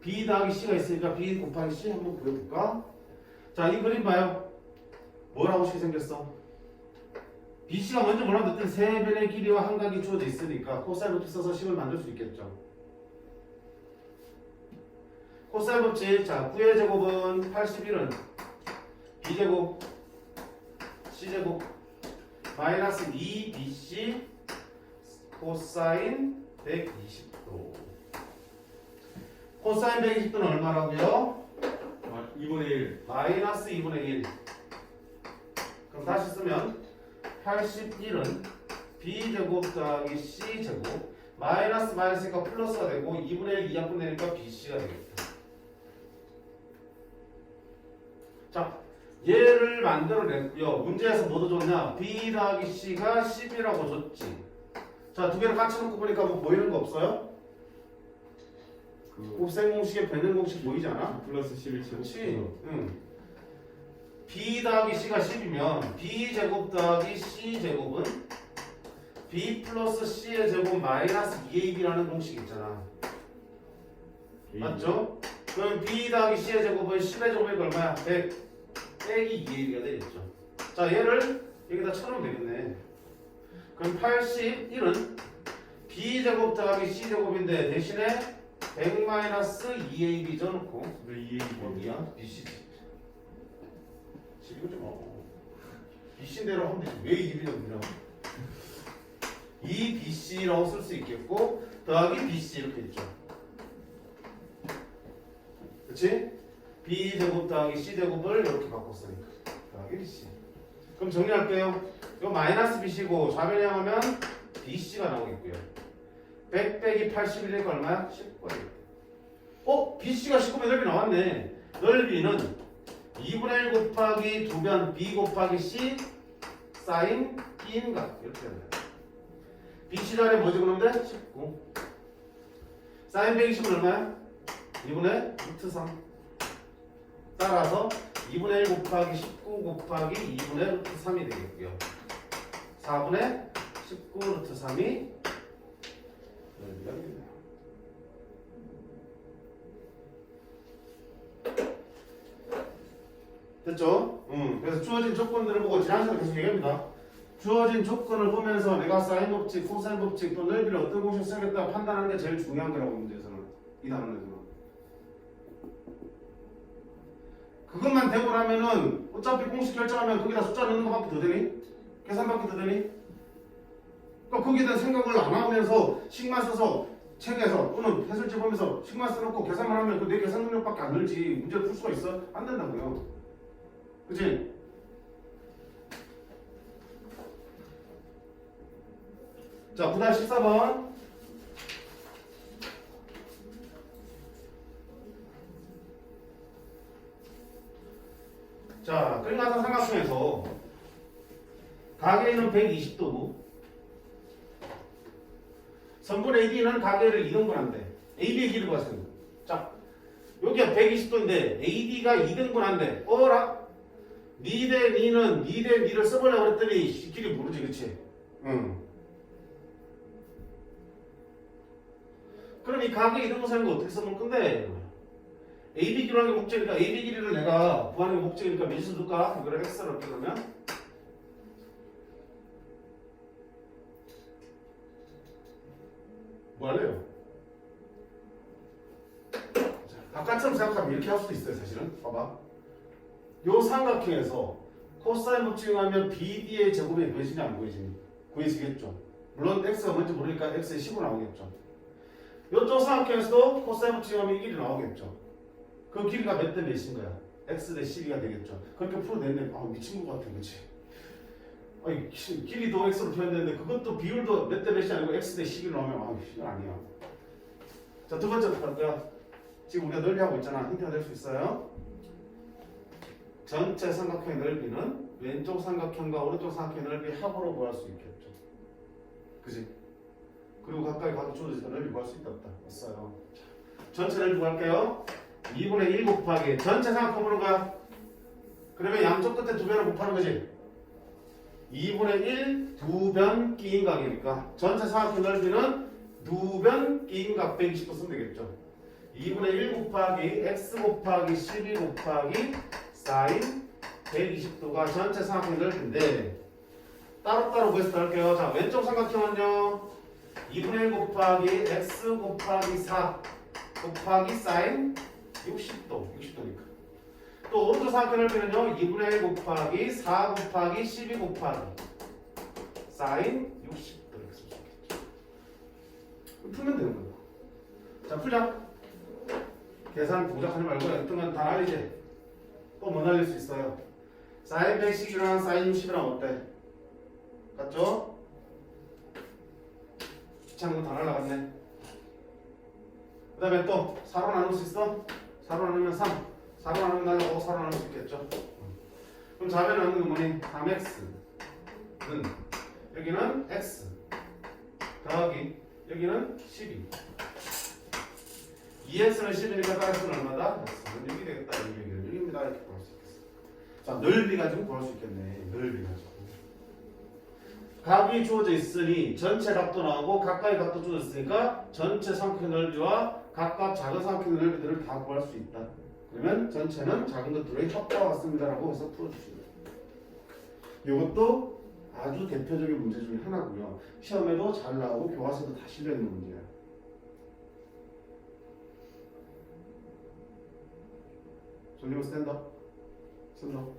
B 더하기 C가 있으니까 B 곱하기 C 한번 구해볼까? 자, 이 그림 봐요. 뭐라고 쉽게 생겼어? BC가 먼저 뭐라고 했더니 3변의 길이와 한 각이 주어져 있으니까 코사인 법칙 써서 식을 만들 수 있겠죠. 코사인 법칙, 자, 9의 제곱은 81은 B제곱 C제곱 마이너스 2BC 코사인 120도. 코사인 120도는 얼마라고요? 아 2분의 1. 마이너스 2분의 1. 그럼 다시 쓰면 81은 b제곱 더하기 c제곱 마이너스 마이너스니까 플러스가 되고 2분의 1 2약분 되니까 bc가 되겠다. 자, 얘를 만들어냈고요. 문제에서 뭐도 줬냐? b 더하기 c가 10이라고 줬지. 자, 두 개를 같이 놓고 보니까 뭐 보이는 거 없어요? 그 곱셈 공식에 배는 공식 보이지 않아? 플러스 11 제곱. 그렇지. 응. b 더하기 c가 10이면 b 제곱 더하기 c 제곱은 b 플러스 c의 제곱 마이너스 2ab라는 공식 있잖아. 맞죠? 그럼 b 더하기 c의 제곱은 10의 제곱이니까 얼마야? 100 빼기 2ab가 되겠죠. 자, 얘를 여기다 쳐놓으면 되겠네. 그럼 81은 b 제곱 더하기 c 제곱인데 대신에 100 마이너스 2ab 적어놓고 왜 2a 어디야? BC지. 지금 뭐 BC대로 하면 되지. 왜 2b라고 그냥? 2BC라고 쓸 수 있겠고 더하기 BC 이렇게 있죠. 그렇지? B제곱 더하기 C제곱을 이렇게 바꿨으니까 더하기 BC. 그럼 정리할게요. 이거 마이너스 BC고 좌변 향하면 BC가 나오겠고요. 100 빼기 81이니까 얼마야? 19. BC가 19면 넓이 나왔네. 넓이는 2분의 1 곱하기 두변 B 곱하기 C 사인 B인각 이렇게 됩니다. BC 자리에 뭐 집어넣으면 돼? 19. 사인 120은 얼마야? 2분의 루트 3. 따라서 2분의 1 곱하기 19 곱하기 2분의 루트 3이 되겠고요. 4분의 19 루트 3이 넓이가 되겠네요. 됐죠? 그래서 주어진 조건들을 보고 지난 시간에 계속 얘기합니다. 주어진 조건을 보면서 내가 사인 법칙, 코사인 법칙 또 넓이를 어떤 공式쓰겠다 판단하는 게 제일 중요한 거라고 문제에서는 이 단원에서는 그것만 되고 나면은 어차피 공식 결정하면 거기다 숫자 넣는 거밖에 더 되니? 계산밖에 더 되니? 그러니까 거기에 대한 생각을 안 하면서 식만 써서 책에서 또는 해설지 보면서 식만 써놓고 계산만 하면 그 내 계산 능력밖에 안 늘지 문제를 풀 수가 있어? 안 된다고요. 그치? 자, 9-14번. 자, 끌가상 삼각형에서 가계는 120도고 선분 AD는 가계를 2등분한대. AB의 길을 구하세요. 자, 여기가 120도인데 AD가 2등분한대. 어라? 니 대 니는 니 대 니를 써보려고 그랬더니 길이 모르지, 그치? 응. 그럼 이 가계 2등분 사는 거 어떻게 써볼 건데? AB 길이라는 게 목적이니까 AB 길이를 내가 구하는 게 목적이니까 몇이 둘까? 이거를 x를 넣게 그러면 뭐 할래요? 자, 아까처럼 생각하면 이렇게 할 수도 있어요. 사실은 봐봐. 요 삼각형에서 코사인 법칙을 하면 BD의 제곱이 보이시냐 안 보이시니? 보이시겠죠? 물론 x가 뭔지 모르니까 x의 10으로 나오겠죠. 요쪽 삼각형에서도 코사인 법칙을 하면 이 길이 나오겠죠. 그 길이가 몇 대 몇인 거야? x 대 12가 되겠죠. 그렇게 풀어냈네. 아, 미친 것 같아, 그렇지? 아니, 길이도 x로 표현되는데 그것도 비율도 몇 대 몇이 아니고 x 대 12로 나오면 아, 이건 아니야. 자, 두 번째 볼게요. 지금 우리가 넓이하고 있잖아. 힌트가 될 수 있어요. 전체 삼각형의 넓이는 왼쪽 삼각형과 오른쪽 삼각형의 넓이 합으로 구할 수 있겠죠. 그지? 그리고 가까이 가도 주어지니까 넓이 구할 수 있다 없다. 왔어요. 전체 넓이 구할게요. 2분의 1 곱하기 전체 삼각형 보는 거야. 그러면 양쪽 끝에 두 변을 곱하는 거지. 2분의 1 두 변 끼인각이니까 전체 삼각형 넓이는 두 변 끼인각 120도 쓰면 되겠죠. 2분의 1 곱하기 x 곱하기 12 곱하기 사인 120도가 전체 삼각형 넓이인데 따로따로 구해서 할게요. 자, 왼쪽 삼각형은요 2분의 1 곱하기 x 곱하기 4 곱하기 사인 60도니까. 또 오른쪽 삼각형 넓이는요 2분의 1 곱하기 4 곱하기 12 곱하기 사인 60도 이렇게 쓸 수 있겠죠. 풀면 되는 거야. 자, 풀자. 계산 동작하지 말고 어떤 건 다 알리지? 또 뭐 날릴 수 있어요? 사인 110이랑 사인 60이랑 어때? 같죠? 귀찮은 거 다 날라갔네. 그 다음에 또 4로 나눌 수 있어? 4로 나누면 3. 4로 나누면 날라가고 4로 나눌 수 있겠죠? 그럼 좌변에 나누는 건 뭐니? 3x는 여기는 x 더하기 여기는 12. 2x는 10이니까 x는 얼마다? x는 6이 되겠다. 여기는 6입니다. 이렇게 구할 수 있겠어. 자, 넓이 가지고 구할 수 있겠네. 넓이 가지고. 각이 주어져 있으니 전체 각도 나오고 각각의 각도 주어져 있으니까 전체 삼각형 넓이와 각각 작은 삼각형 넓이들을 다 구할 수 있다. 그러면 전체는 작은 것들의 협과와 같습니다라고 해서 풀어주시면 돼요. 이것도 아주 대표적인 문제 중에 하나고요. 시험에도 잘 나오고 교과서도 다 실려있는 문제야. 졸리면 스탠드업. 손으로.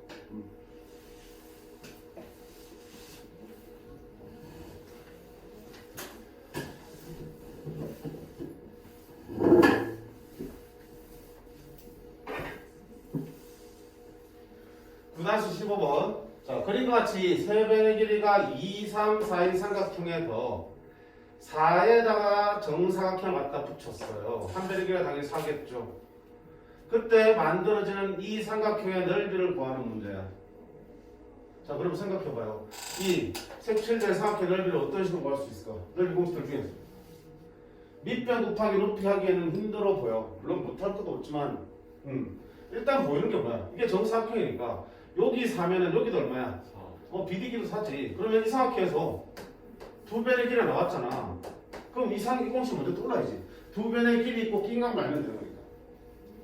(9-15번) 자, 그림과 같이 세 변의 길이가 2, 3, 4인 삼각형에서 4에다가 정사각형을 갖다 붙였어요. 한 변의 길이가 당연히 4겠죠. 그때 만들어지는 이 삼각형의 넓이를 구하는 문제야. 자, 그럼 생각해봐요. 이 색칠된 삼각형 넓이를 어떤 식으로 구할 수 있을까? 넓이 공식들 중에서 밑변 곱하기 높이 하기에는 힘들어 보여. 물론 못할 것도 없지만 일단 보이는 게 뭐야? 이게 정사각형이니까 여기 4면은 여기도 얼마야? 비디기도 4지. 그러면 이 삼각형에서 두 변의 길이가 나왔잖아. 그럼 이 공식 먼저 떠올라야지. 두 변의 길이 있고 낀각 말면 되는 거니까.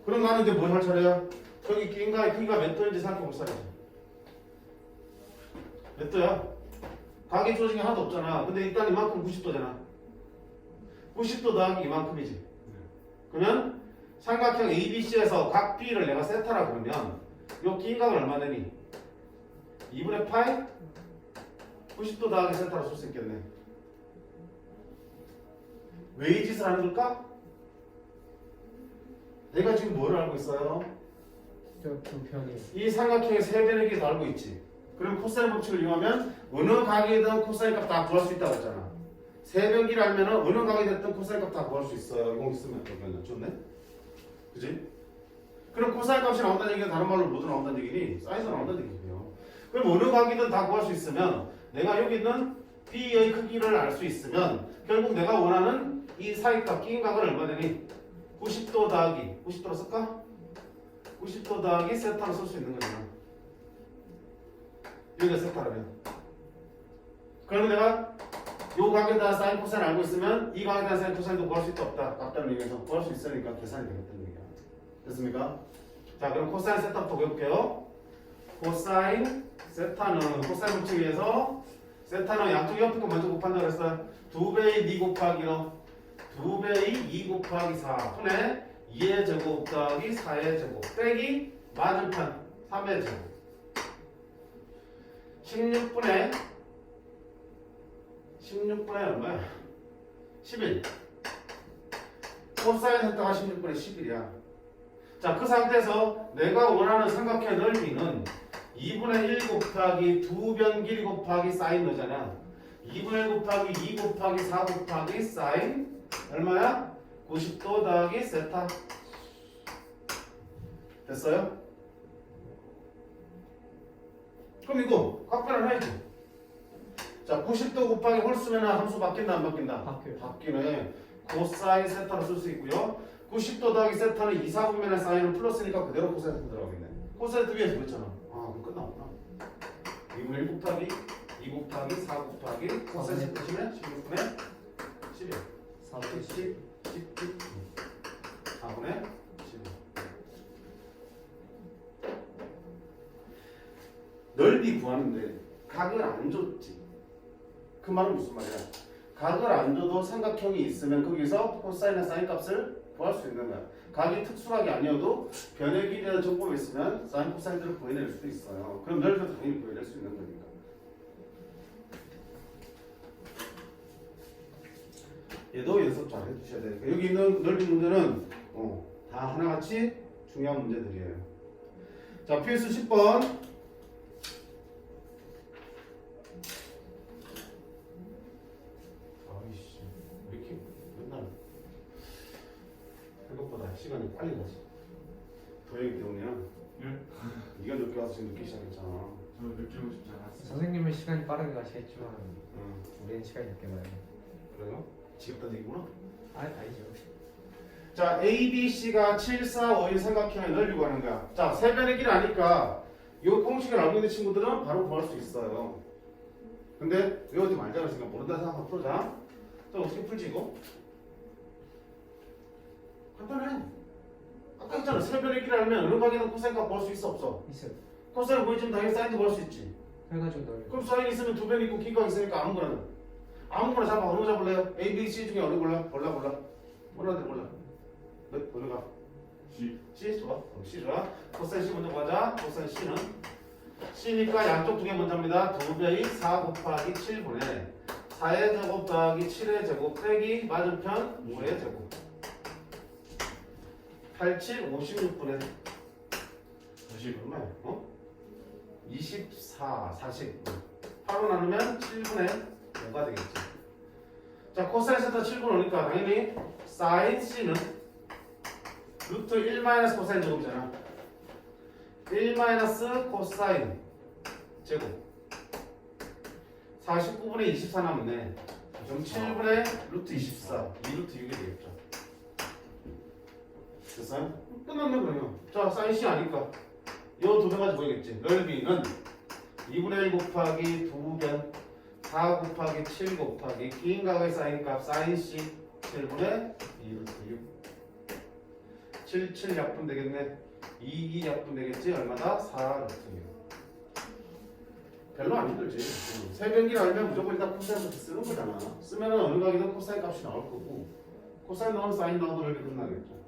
그럼 나는 이제 뭘 할 차례야? 저기 낀각의 크기가 몇 도인지 생각해볼 차례야. 몇 도야? 각이 주어진 게 하나도 없잖아. 근데 일단 이만큼 90도잖아. 90도 더하기 이만큼이지. 그러면 삼각형 ABC에서 각 B를 내가 세타라 그러면 요 낀각은 얼마 되니? 2분의 파이? 90도 더하기 세타로 쓸 수 있겠네. 왜 이 짓을 하는 걸까? 내가 지금 뭐를 알고 있어요? 이 삼각형의 세 변의 길이를 알고 있지. 그럼 코사인 법칙을 이용하면 어느 각이든 코사인 값 다 구할 수 있다고 했잖아. 세 변기를 알면은 어느 각이 됐든 코사인 값 다 구할 수 있어요. 이공 쓰면 그러면 좋네. 그지? 그럼 코사인 값이 나온다는 얘기는 다른 말로 뭐도 나온다는 얘기니? 사인도 나온다는 얘기예요. 그럼 어느 각이든 다 구할 수 있으면 내가 여기 있는 B의 크기를 알 수 있으면 결국 내가 원하는 이 사이값 끼인 각은 얼마 되니? 90도 더하기 90도로 쓸까? 90도 더하기 세타로 쓸 수 있는 거잖아. 여기가 세타라면. 그러면 내가 요 각에 대한 사인 코사인 알고 있으면 이 각에 대한 사인 코사인도 구할 수 있다 없다? 같다는 얘기에서 구할 수 있으니까 계산이 되겠다는 얘기야. 됐습니까? 자, 그럼 코사인 세타부터 배울게요. 코사인 세타는 코사인 법칙에 의해서 세타는 양쪽 옆에 거 먼저 곱한다고 했어요. 2배의 2 곱하기로 2배의 2 곱하기 4 분의 2의 제곱 더하기 4의 제곱 빼기 맞은편 3의 제곱 16분의 얼마야? 11. 코사인 세타가 16분의 11이야. 자, 그 상태에서 내가 원하는 삼각형의 넓이는 2분의 1 곱하기 2변 길이 곱하기 사인 너잖아. 2분의 1 곱하기 2 곱하기 4 곱하기 사인 얼마야? 90도 더하기 세타. 됐어요? 그럼 이거 각변을 해야지. 자, 90도 곱하기 홀수면 함수 바뀐다 안 바뀐다? 바뀌네. 코사인 세타로 쓸 수 있고요. 90도 더하기 세타는 2, 4분면의 사인은 플러스니까 그대로 코사인 세타 들어가겠네. 코사인 세타 위에서 그랬잖아. 아, 그럼 끝나구나. 2분의 1 곱하기 2 곱하기 4 곱하기 코사인 세타 치면 16분의 11. 4분의 10, 4분의 11. 넓이 구하는데 각을 안 줬지. 그 말은 무슨 말이야? 각을 안 줘도 삼각형이 있으면 거기서 코사인의 사인 값을 구할 수 있는 거야. 각이 특수하게 아니어도 변의 길이나 정보가 있으면 사인 코사인들을 구해낼 수도 있어요. 그럼 넓이도 당연히 구해낼 수 있는 거니까. 얘도 연습 잘 해주셔야 되니까 여기 있는 넓이 문제는 다 하나같이 중요한 문제들이에요. 자, 필수 10번. 아이씨, 왜 이렇게 맨날 생각보다 시간이 빨리 가지. 도형이 때문이야. 예? 네가 늦게 와서 지금 늦게 시작했잖아. 저 느끼고 싶지 않았어요. 선생님은 시간이 빠르게 가시겠지만 응. 우리는 시간이 늦게 가요. 그래요? 지겹다는 얘기구나. 아니죠. 자, A, B, C가 7, 4, 5인 삼각형의 넓이 구하는 거야. 자, 세 변의 길 아니까 이 공식을 알고 있는 친구들은 바로 구할 수 있어요. 근데 외우지 말자 그랬으니까 모른다 생각하고 풀자. 자, 어떻게 풀지 이거? 간단해. 아까 했잖아. 세 변의 길 알면 어느 각에는 코사인 값 구할 수 있어 없어? 있어요. 코사인 보이지면 당연히 사인도 구할 수 있지. 그래가지고 널 그럼 사인 있으면 두 변 있고 긴 각 있으니까 아무거나 잡아. 어느 거 잡을래요? A, B, C 중에 어느 골라? 골라. 몰라. 어느 가? C. C 좋아. C 좋아. 코사인 C 먼저 가자. 코사인 C는 C니까 양쪽 두 개 먼저 합니다. 2배의 4 곱하기 7분의 4의 제곱 더하기 7의 제곱 빼기 맞은편 5의 제곱 87, 56분의 40. 얼마야? 24, 40 8로 나누면 7분의 5가 되겠지. 자, 코사인 세타 7분 오니까 당연히 사인 C는 루트 1 마이너스 코사인 제곱이잖아. 1 마이너스 코사인 제곱 49분의 24 남았네. 그럼 7분의 루트 24 2루트 6이 되겠죠. 됐어요? 끝났네 그러면. 자, 사인 C 아니까 요 두 변까지 보이겠지. 넓이는 2분의 1 곱하기 2변 4 곱하기 7 곱하기 긴 각의 사인 값 사인 C 7분의 2루트 6 7, 7 약분 되겠네. 2 약분 되겠지. 얼마다? 4 루트 6. 별로 안 힘들지. 세 변기를 알면 무조건 일단 코사인부터 쓰는 거잖아. 쓰면은 어느 각이든 코사인 값이 나올 거고 코사인 나오면 사인 나오고 넓이 끝나겠죠.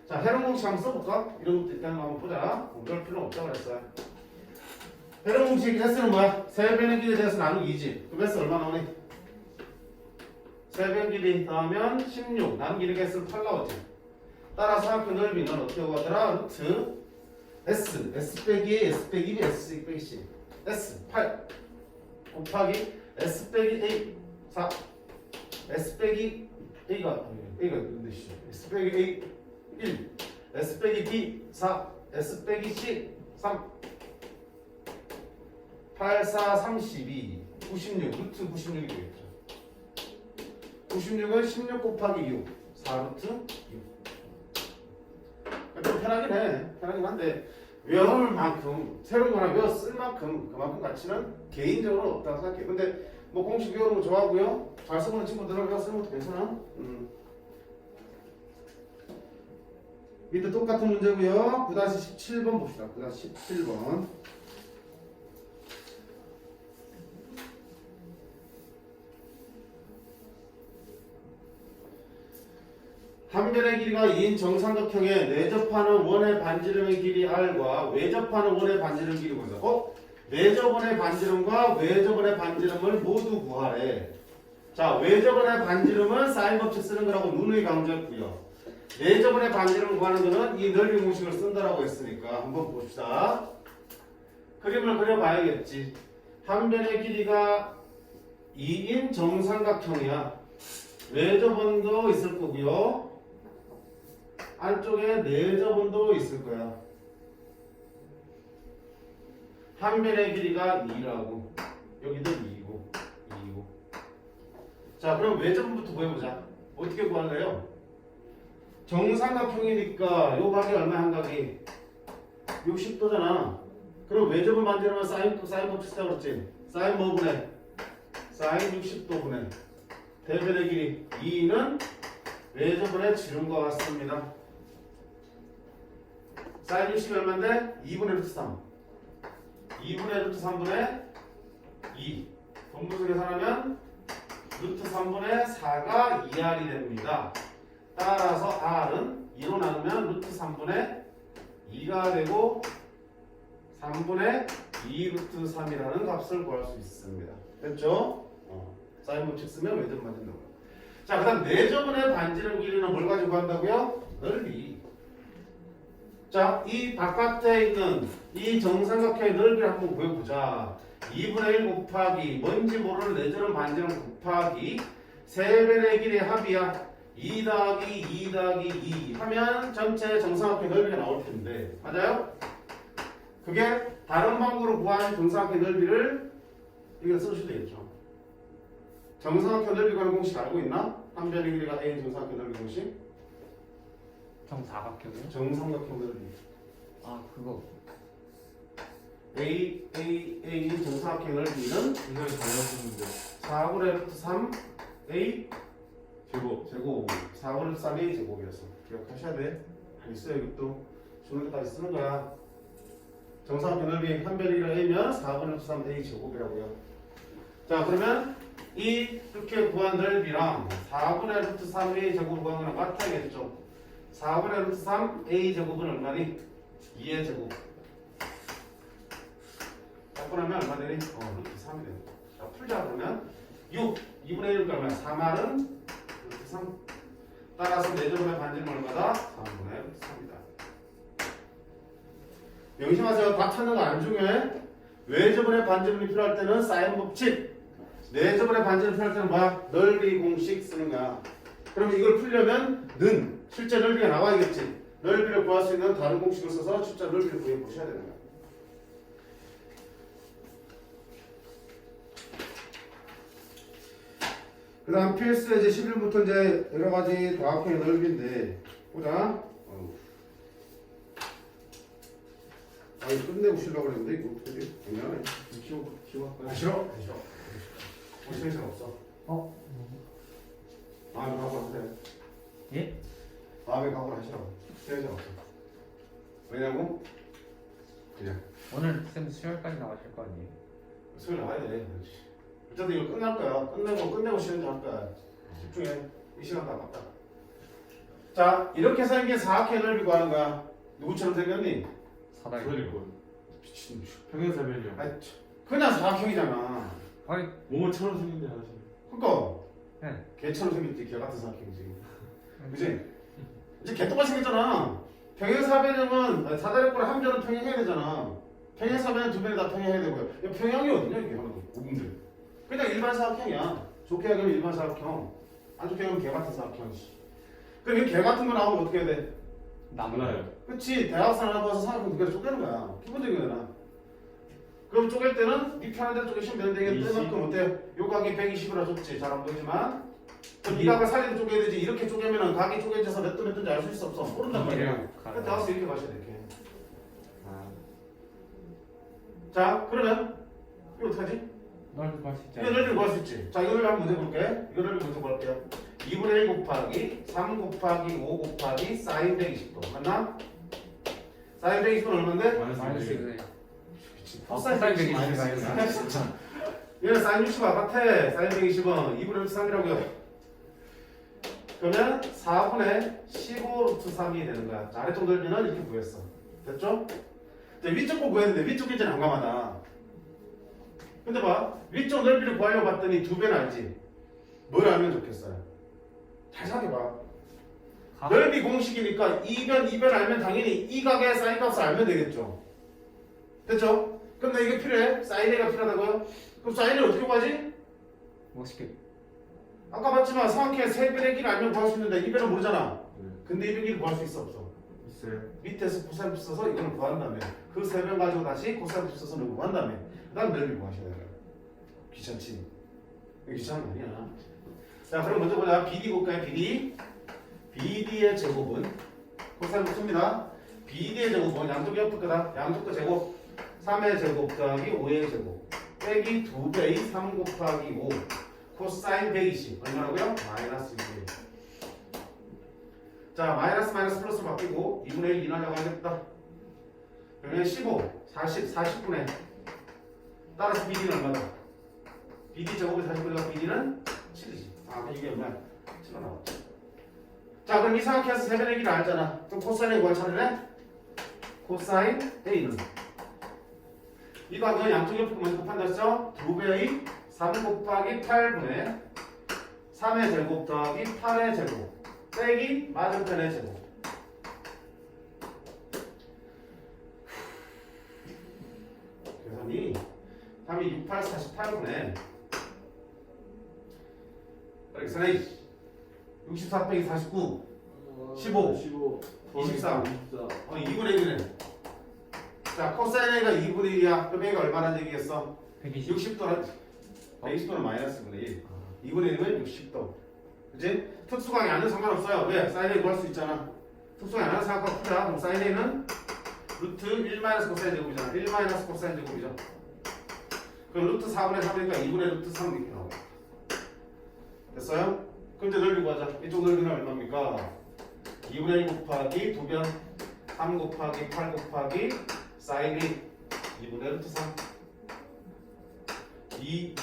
자, 해론 공식 한번 써볼까? 이런 것도 일단 한번 보자. 공부할 필요는 없다고 그랬어요. 해론 공식 S는 뭐야? 세 변의 길이에 대해서 나누기 2지. 그럼 S 얼마 나오니? 세 변 길이 더하면 16. 나누기 1의 S는 8 나오지. 따라서 사각형 넓이는 어떻게 구하더라? 루트 S 빼기 S 빼기 B S 빼기 C S 8 곱하기 S 빼기 A 4 S 빼기 A가 근데 씨 S 빼기 A 1 S 빼기 B 4 S 빼기 C 3 8 4 32 96 루트 96이 되겠죠. 96은 16 곱하기 6 4 루트 6 좀 편하긴 해. 편하긴 한데 외울 만큼 새로운 거나 외웠을 만큼 그만큼 가치는 개인적으로 없다고 생각해. 근데 뭐 공식 외우는 거 좋아하고요. 잘 써보는 친구들은 외웠으면 것도 괜찮아. 밑에 똑같은 문제고요. 9-17번 봅시다. 9-17번. 한 변의 길이가 2인 정삼각형에 내접하는 원의 반지름의 길이 R과 외접하는 원의 반지름 길이 보자. 내접원의 반지름과 외접원의 반지름을 모두 구하래. 자, 외접원의 반지름은 사인 법칙 쓰는 거라고 누누이 강조했고요. 내접원의 반지름을 구하는 거는 이 넓이 공식을 쓴다라고 했으니까 한번 봅시다. 그림을 그려봐야겠지. 한 변의 길이가 2인 정삼각형이야. 외접원도 있을 거고요. 안쪽에 내접원도 있을 거야. 한 변의 길이가 2라고 여기도 2고 2고. 자, 그럼 외접원부터 구해보자. 어떻게 구할래요? 정삼각형이니까 요 각이 얼마야? 한 각이 60도잖아. 그럼 외접원 만지려면 사인 법칙 쓰자 그랬지. 사인 뭐 분해? 사인 60도 분해. 대변의 길이 2는 외접원의 지름과 같습니다. 사인 60이 얼마인데? 2분의 루트 3 2분의 루트 3분의 2 분모수 계산하면 루트 3분의 4가 2R이 됩니다. 따라서 R은 2로 나누면 루트 3분의 2가 되고 3분의 2 루트 3이라는 값을 구할 수 있습니다. 됐죠? 사인 법칙 쓰면 외접 만든다고요. 자, 그 다음 4저분의 반지름 길이는 뭘 가지고 한다고요? 넓이. 자, 이 바깥에 있는 이 정삼각형의 넓이를 한번 구해보자. 2분의 1 곱하기 뭔지 모르는 4저분 반지름 곱하기 3배의 길이의 합이야. 2 더하기 2 더하기 2 하면 전체 정삼각형 넓이가 나올 텐데 맞아요? 그게 다른 방법으로 구한 정삼각형 넓이를 여기다 써주셔도 되겠죠. 정삼각형 넓이 구하는 공식 알고 있나? 한 변의 길이가 A 정삼각형 넓이 공식? 정사각형이요? 정삼각형 넓이 아 그거 A 정삼각형 넓이는 굉장히 잘 맞췄는데 4분의 루트 3 A 제곱 제곱 4분의 루트 3 A 제곱이었어. 기억하셔야 돼. 있어요. 여기 또 주는 것까지 쓰는 거야. 정삼각형 넓이 한 변의 길이가 A면 4분의 루트 3 A 제곱이라고요. 자 그러면 이렇게 구한 넓이랑 4분의 루트 3 A 제곱을 구한 거랑 같아야겠죠. 4분의 루트 3 A 제곱은 얼마니? 2의 제곱. 짝분하면 얼마 되니? 루트 3이 되는 거. 자 풀자 그러면 6 2분의 1은 얼마야? 3R은 루트 3. 따라서 4제곱의 반지름 얼마다? 3분의 루트 3이다. 명심하세요. 답 찾는 거 안 중요해. 외접분의 반지름이 필요할 때는 사인 법칙. 내접분의 반지름 필요할 때는 뭐야? 넓이 공식 쓰는 거야. 그러면 이걸 풀려면 는 실제 넓이가 나와야겠지. 넓이를 구할 수 있는 다른 공식을 써서 실제 넓이를 구해 보셔야 되는 거야. 그 다음 필수 이제 11부터 이제 여러 가지 다각형의 넓이인데 보자. 이거 끝내고 쉬려고 그랬는데 이거 어떻게 되냐? 키워할까요? 싫어? 싫어. 모티베이션 없어. 마음의 각오를 하세요. 예? 마음의 각오를 하시라고. 모티베이션 없어. 왜냐고? 그냥 오늘 쌤 수요일까지 나가실 거 아니에요? 수요일 나와야 돼. 어쨌든 이거 끝날 거야. 끝내고 쉬는 할 거야. 집중해. 이 시간 다 아깝다. 자, 이렇게 생긴 사각형의 넓이 구하는 거야. 누구처럼 생겼니? 사다리. 그러니까 미친. 평행사변이요. 아니, 그냥 사각형이잖아. 아니 몸은 처럼 생긴데 사실 그니까 네. 개처럼 생겼지. 개 같은 사각형이지. 그지? 이제 개 똑같이 생겼잖아. 평행사변형은 사다리꼴 한 변은 평행해야 되잖아. 평행사변은 두 변이 다 평행해야 되고요. 야, 평행이 어디냐 이게 하나도. 오분들. 그냥 일반 사각형이야. 좋게 하면 일반 사각형. 안 좋게 하면 개 같은 사각형. 그럼 이 개 같은 거 나오면 어떻게 해야 돼? 몰라요. 그치. 대학생 하나 봐서 사각형 두 개를 쪼개는 거야. 기본적인 거잖아. 그럼 쪼갤 때는 네 편한 대로 쪼개시면 되는데 이게 20. 뜨만큼 어때? 요 각이 120이라 줬지. 잘 안 보이지만 그럼 이 각을 살리도 쪼개야 되지. 이렇게 쪼개면은 각이 쪼개져서 몇 도 몇 도인지 알 수 있어 없어? 모른단 말이야. 그러니까 대학생 이렇게 마셔야 돼. 이렇게. 자 그러면 이거 어떡하지? 넓이 구할 수 있지 이거 넓이 구할 수 있지. 자 이거 넓이 한번 문제 볼게. 이거 넓이 먼저 볼게요. 2분의 1 곱하기 3 곱하기 5 곱하기 사인 120도 맞나? 사인 120은 얼마인데? 마이너스 1. 미친. 사인 120 마이너스. 진짜. 얘는 사인 60 아파트 사인 120은 2분의 루트 3이라고요. 그러면 4분의 15 루트 3이 되는 거야. 자, 아래쪽 넓이는 이렇게 구했어. 됐죠? 이제 위쪽 거 구했는데 위쪽 길이는 난감하다. 근데 봐. 위쪽 넓이를 구하려고 봤더니 두 배는 알지? 뭘 알면 좋겠어요? 잘 생각해봐. 넓이 공식이니까 2변 알면 당연히 이 각의 사인 값을 알면 되겠죠. 됐죠? 그럼 나 이게 필요해? 사인 A가 필요하다고요? 그럼 사인을 어떻게 구하지? 멋있게. 아까 봤지만 삼각형의 3배의 길을 알면 구할 수 있는데 2배는 모르잖아. 네. 근데 2배 길을 구할 수 있어 없어? 있어요. 밑에서 코사인 써서 이걸 구한 다음에 그 3배 가지고 다시 코사인 써서 이걸 구한 다음에 그 다음 넓이 구하셔야 돼요. 귀찮지? 이거 귀찮은 거 아니야. 자 그럼 먼저 보자. BD 볼까요? BD. BD의 제곱은 코사인 씁니다. BD의 제곱은 양쪽이 합할 거다. 양쪽 거 제곱 3의 제곱 더하기 5의 제곱 빼기 2배의 3 곱하기 5 코사인 120 얼마라고요? 마이너스 2. 자 마이너스 플러스 바뀌고 2분의 1 인하려고 하겠다. 그러면 15, 40분의 따라서 BD는 얼마다? BD 제곱이 40분이니까 BD는 7이지. 아 그럼 이게 얼마야? 7로 나왔죠. 자 그럼 이 삼각형에서 세변의 길을 알잖아. 그럼 코사인의 구할 차례네? 코사인 A는 이 각은 양쪽 옆으로 먼저 곱한다 했죠? 2배의 3 곱하기 8분의 3의 제곱 더하기 8의 제곱 빼기 맞은편의 제곱. 계산이 3이 6, 8, 48분에 빨리 계산해. 64 빼기 49 15. 24. 2분의 1이네. 자, 코사인 A가 2분의 1이야. 그럼 A가 얼마나 되겠어? 120. 60도는 120도는 마이너스 분의 1. 2분의 1은 60도. 그치? 특수광이 아니면 상관없어요. 왜? 사인 A 구할 수 있잖아. 특수광이 아니면 상관없다. 그럼 사인 A는 루트 1 마이너스 코사인 제곱이잖아. 1 마이너스 코사인 제곱이죠. 그럼 루트 4분의 3이니까 2분의 루트 3 이렇게 나오고. 됐어요? 그럼 이제 넓이 구하자. 이쪽 넓이는 얼마입니까? 2분의 1 곱하기 2변 3 곱하기 8 곱하기 사인 2분의 루트 3 2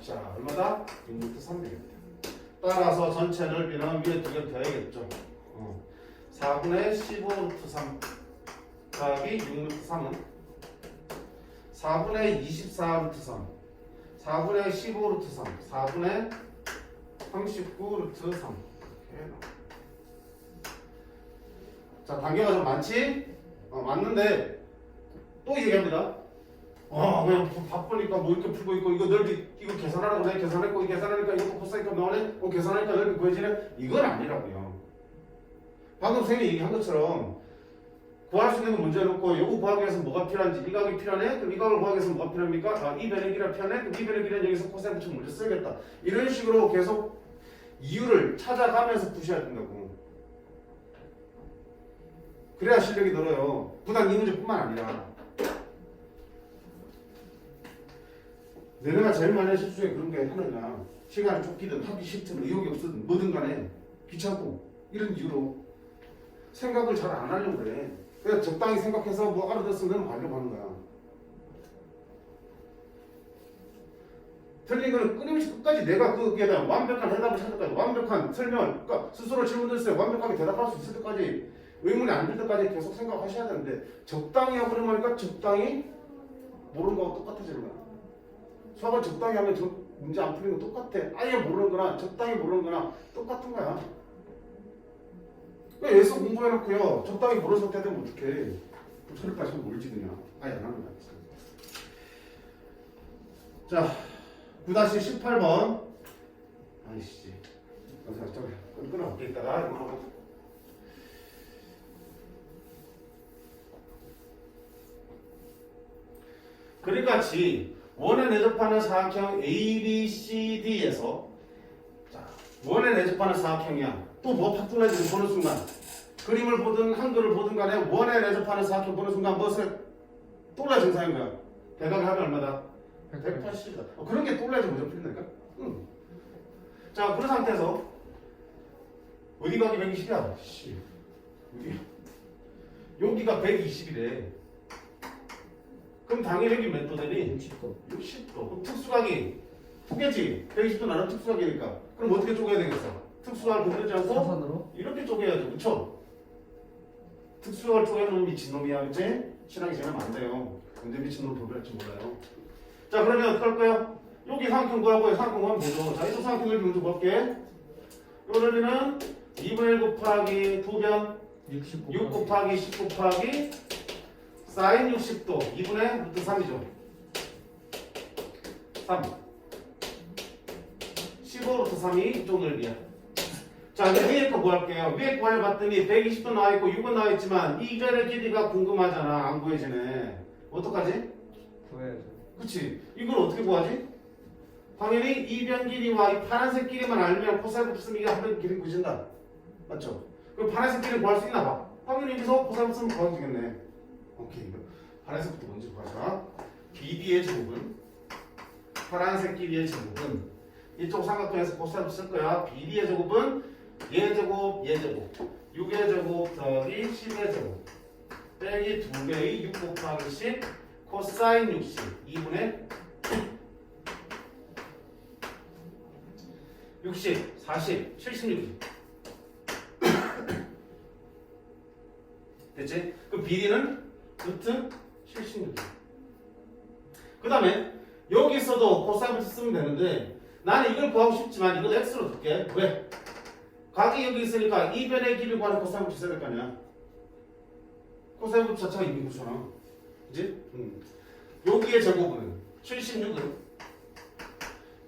자, 얼마다? 6루트 3 되겠다. 따라서 전체 넓이는 위에 두 개 더해야겠죠. 4분의 15 루트 3 더하기 6루트 3은 4분의 24 루트 3 4분의 15 루트 3 4분의 39 루트 3 이렇게. 자, 단계가 좀 많지? 맞는데 또 얘기합니다. 그냥 바쁘니까 뭐 이렇게 풀고 있고 이거 넓이 이거 계산하라고 내가 계산했고 이거 계산하니까 이거 코사인값 나오네. 계산하니까 넓이 구해지네. 이건 아니라고요. 방금 선생님이 얘기한 것처럼 구할 수 있는 거 문제 놓고 이거 구하기 위해서 뭐가 필요한지 이 각이 필요하네? 그럼 이 각을 구하기 위해서 뭐가 필요합니까? 이 변의 길이가 필요하네? 그럼 이 변의 길이는 여기서 코사인 붙이면 문제 쓰겠다. 이런 식으로 계속 이유를 찾아가면서 푸셔야 된다고. 그래야 실력이 늘어요. 부단 이 문제뿐만 아니라. 내가 제일 많이 실수 중에 그런 게 하느냐. 시간이 쫓기든 하기 싫든 의욕이 없든 뭐든 간에 귀찮고 이런 이유로 생각을 잘 안 하려고 그래. 그냥 적당히 생각해서 뭐 알아듣으면 하려고 하는 거야. 틀린 거는 끊임없이 끝까지 내가 거기에 대한 완벽한 해답을 찾을 때까지 완벽한 설명을 그러니까 스스로 질문을 했어요. 완벽하게 대답할 수 있을 때까지 의문이 안 들 때까지 계속 생각하셔야 되는데 적당히 하고 그러니까 적당히 모르는 거하고 똑같아지는 거야. 수학을 적당히 하면 저 문제 안 풀리는 거 똑같아. 아예 모르는 거나 적당히 모르는 거나 똑같은 거야. 왜 예수 공부해놓고요. 적당히 모르는 상태 되면 어떡해. 저렇게 하시면 모르지 그냥. 아예 안 하는 거야. 자, 9-18번. 아이씨. 저기 끊어볼게 이따가. 이거. 그러니까 원에 내접하는 사각형 ABCD에서 자, 원에 내접하는 사각형이야. 또 뭐 팍 뚫려지는 보는 순간 그림을 보든 한글을 보든 간에 원에 내접하는 사각형 보는 순간 무엇을 똘라 증상인 거야. 대각을 하면 얼마다? 180이다. 그런 게 똘라야지 먼저 풀린다니까? 응. 자, 그런 상태에서 어디 각이 120이야? 씨. 어디? 여기가 120이래. 그럼 당연히 여기 몇 도 되니? 60도. 60도. 그럼 특수각이 두 개지? 120도 나는 특수각이니까. 그럼 어떻게 쪼개야 되겠어? 특수각을 건드리지 않고 사선으로? 이렇게 쪼개야죠. 그쵸? 특수각을 쪼개는 미친놈이야. 그치? 신앙이 지나면 안 돼요. 언제 미친놈을 도배할지 몰라요. 자, 그러면 어떻게 할 거예요? 여기 삼각형 구하고요. 삼각형 구하면 되죠. 자, 이쪽 삼각형을 먼저 볼게. 요 넓이는 2분의 1 곱하기 2변 6 곱하기 10 곱하기 사인 60도 2분의 루트 3이죠. 3 15 루트 3이 이쪽 넓이야. 자, 이제 위에 거 구할게요. 위에 거 해봤더니 120도 나와있고 6은 나와있지만 이 변의 길이가 궁금하잖아. 안 구해지네. 어떡하지? 구해야죠. 그치? 이걸 어떻게 구하지? 당연히 이 변 길이와 이 파란색 길이만 알면 코사인 붙으면 이게 한 변 길이 구해진다. 맞죠? 그럼 파란색 길이 구할 수 있나 봐. 당연히 여기서 코사인 붙으면 구해지겠네. 오케이. 파란색부터 먼저 구하자. BD의 제곱은 파란색 길이의 제곱은 이쪽 삼각형에서 코사인을 쓸 거야. BD의 제곱은 얘 제곱, 얘 제곱 6의 제곱 더하기 10의 제곱 빼기 2배의 6 곱하기 10 코사인 60 2분의 60, 40, 76 됐지? 그 비리는 루트 76. 그 다음에 여기서도 코사인을 쓰면 되는데 나는 이걸 구하고 싶지만 이걸 x로 둘게. 왜? 각이 여기 있으니까 이 변의 길을 구하는 코사인부터 있어야 될 거 아니야. 코사인부 자체가 이미 구잖아. 그지? 여기의 제곱은 76은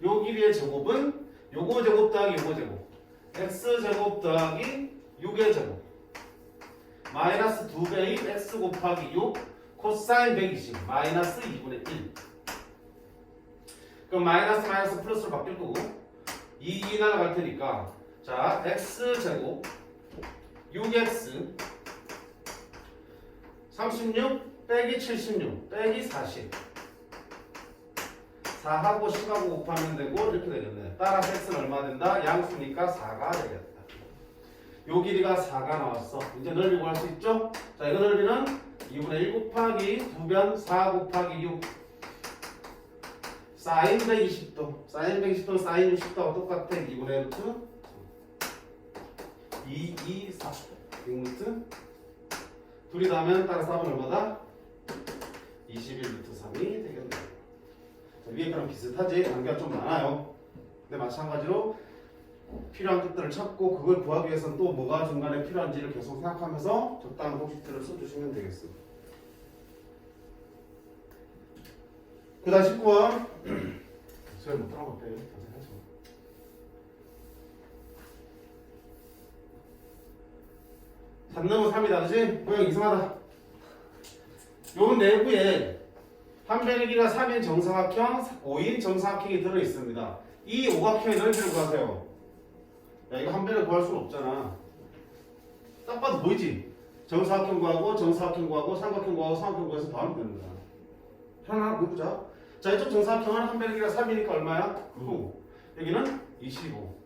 요 길이의 제곱은 요거 제곱 더하기 요거 제곱 x제곱 더하기 6의 제곱 마이너스 2배의 x 곱하기 6 코사인 120 마이너스 2분의 1. 그럼 마이너스 마이너스 플러스로 바뀔 거고 2 날아갈 테니까 자 x제곱 6x 36 빼기 76 빼기 40 4하고 10하고 곱하면 되고 이렇게 되겠네. 따라서 x는 얼마 된다? 양수니까 4가 되겠다. 요 길이가 4가 나왔어. 이제 넓이 구할 수 있죠? 자, 이거 넓이는 2분의 1 곱하기 2변 4 곱하기 6 사인 120도 사인 120도 사인 60도와 똑같아. 2분의 루트 2, 2, 4 빅루트 둘이 더하면 따라서 합은 얼마다? 21 루트 3이 되겠네. 자, 위에 거랑 비슷하지? 관계가 좀 많아요. 근데 마찬가지로 필요한 것들을 찾고 그걸 구하기 위해서는 또 뭐가 중간에 필요한지를 계속 생각하면서 적당한 공식들을 써주시면 되겠습니다. 그 다음 19번 소리 못 들어간 것 같아요. 산 넘어 3이다 그치? 모양 이상하다. 요 내부에 한 변의 길이가 3인 정사각형 5인 정사각형이 들어있습니다. 이 오각형의 넓이를 구하세요. 야 이거 한 변에 구할 수는 없잖아. 딱 봐도 보이지? 정사각형 구하고 정사각형 구하고 삼각형 구하고 삼각형 구해서 더하면 되는 거야. 하나 보자. 자 이쪽 정사각형은 한 변의 길이가 3이니까 얼마야? 9. 여기는 25.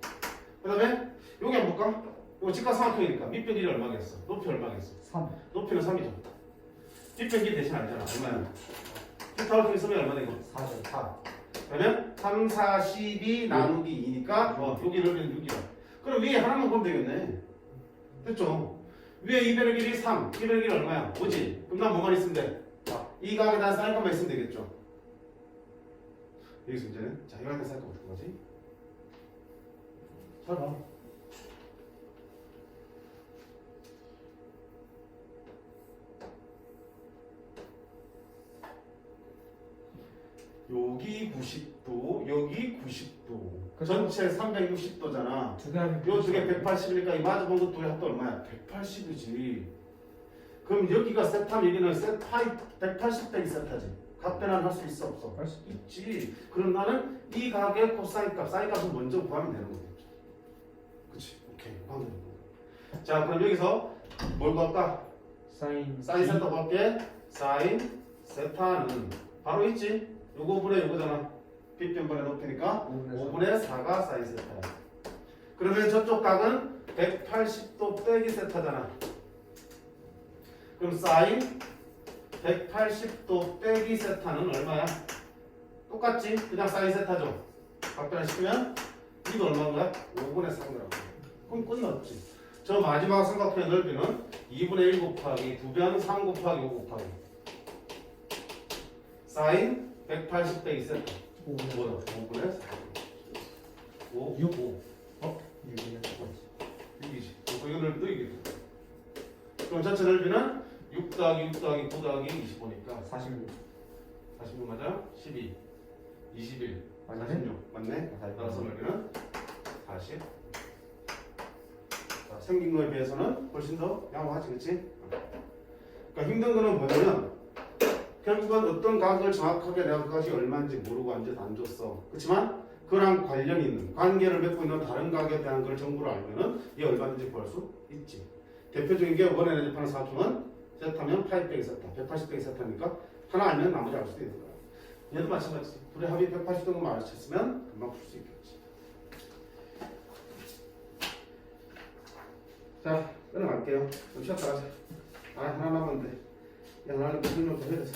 그 다음에 여기 한번 볼까? 이거 직각삼각형이니까 밑변 길이 얼마겠어? 높이 얼마겠어? 3. 높이는 3이죠. 뒷변 길이 대신 알잖아. 얼마야? 뒷타워킹 쓰면 얼마 되고? 4죠. 4. 그러면 3, 4, 12 나누기 2니까 여기 넓이는 6이야. 그럼 위에 하나만 보면 되겠네. 됐죠? 위에 이 변의 길이 3, 이 변의 길이 얼마야? 5지? 그럼 난 뭐만 있으면 돼? 이 각에 대한 사인값만 있으면 되겠죠? 여기서 이제는 자 이거에 대한 사인값 어떻게 하지? 잘 봐. 여기 90도, 여기 90도. 전체 360도잖아. 두 개 하면 요 두 개 180이니까 이 마주본 거 두 개 합도 얼마야? 180이지. 그럼 여기가 세타면 여기는 세타이 180 빼기 세타지. 각변환 할 수 있어 없어? 할 수 있지. 그럼 나는 이 각의 코사인 값, 사인 값을 먼저 구하면 되는 거겠죠. 그치? 오케이. 방금. 자, 그럼 여기서 뭘 구할까? 사인 사인 세타 구할게. 사인 세타는 바로 있지. 요거 분의 요거잖아. 빗변분의 높이니까 5분의 4가 사인 세타야. 그러면 저쪽 각은 180도 빼기 세타잖아. 그럼 사인 180도 빼기 세타는 얼마야? 똑같지? 그냥 사인 세타죠. 각변화시키면 이거 얼마인 거야? 5분의 3이라고. 그럼 끝났지. 저 마지막 삼각형의 넓이는 2분의 1 곱하기 2변 3 곱하기 5 곱하기 사인 180 빼기 세타 5분의 4 5, 6. 5 6이요. 6이지. 이거 넓이도 이게 그럼 전체 넓이는 6 더하기 6 더하기 9 더하기 25니까 46. 46 맞아요? 12 21 맞네? 46 맞네? 아, 따라서 넓이는 40 자, 생긴 거에 비해서는 훨씬 더 양호하지 그치? 그러니까 힘든 거는 뭐냐면 결국은 어떤 각을 정확하게 내가 그것이 얼마인지 모르고 완전 안 줬어. 그렇지만 그랑 관련 있는 관계를 맺고 있는 다른 각에 대한 걸 정보를 알면은 이게 얼마든지 구할 수 있지. 대표적인 게 원에 대입하는 사각형은 세타면 파이 빼기 세타, 180 빼기 세타니까 하나 알면 나머지 알 수도 있는 거야. 얘도 마찬가지지. 둘의 합이 180 정도만 알아챘으면 금방 풀 수 있겠지. 자, 끊어갈게요. 좀 쉬었다 가자. 아, 하나 남았는데. 야, 나는 설명 더 해야 돼.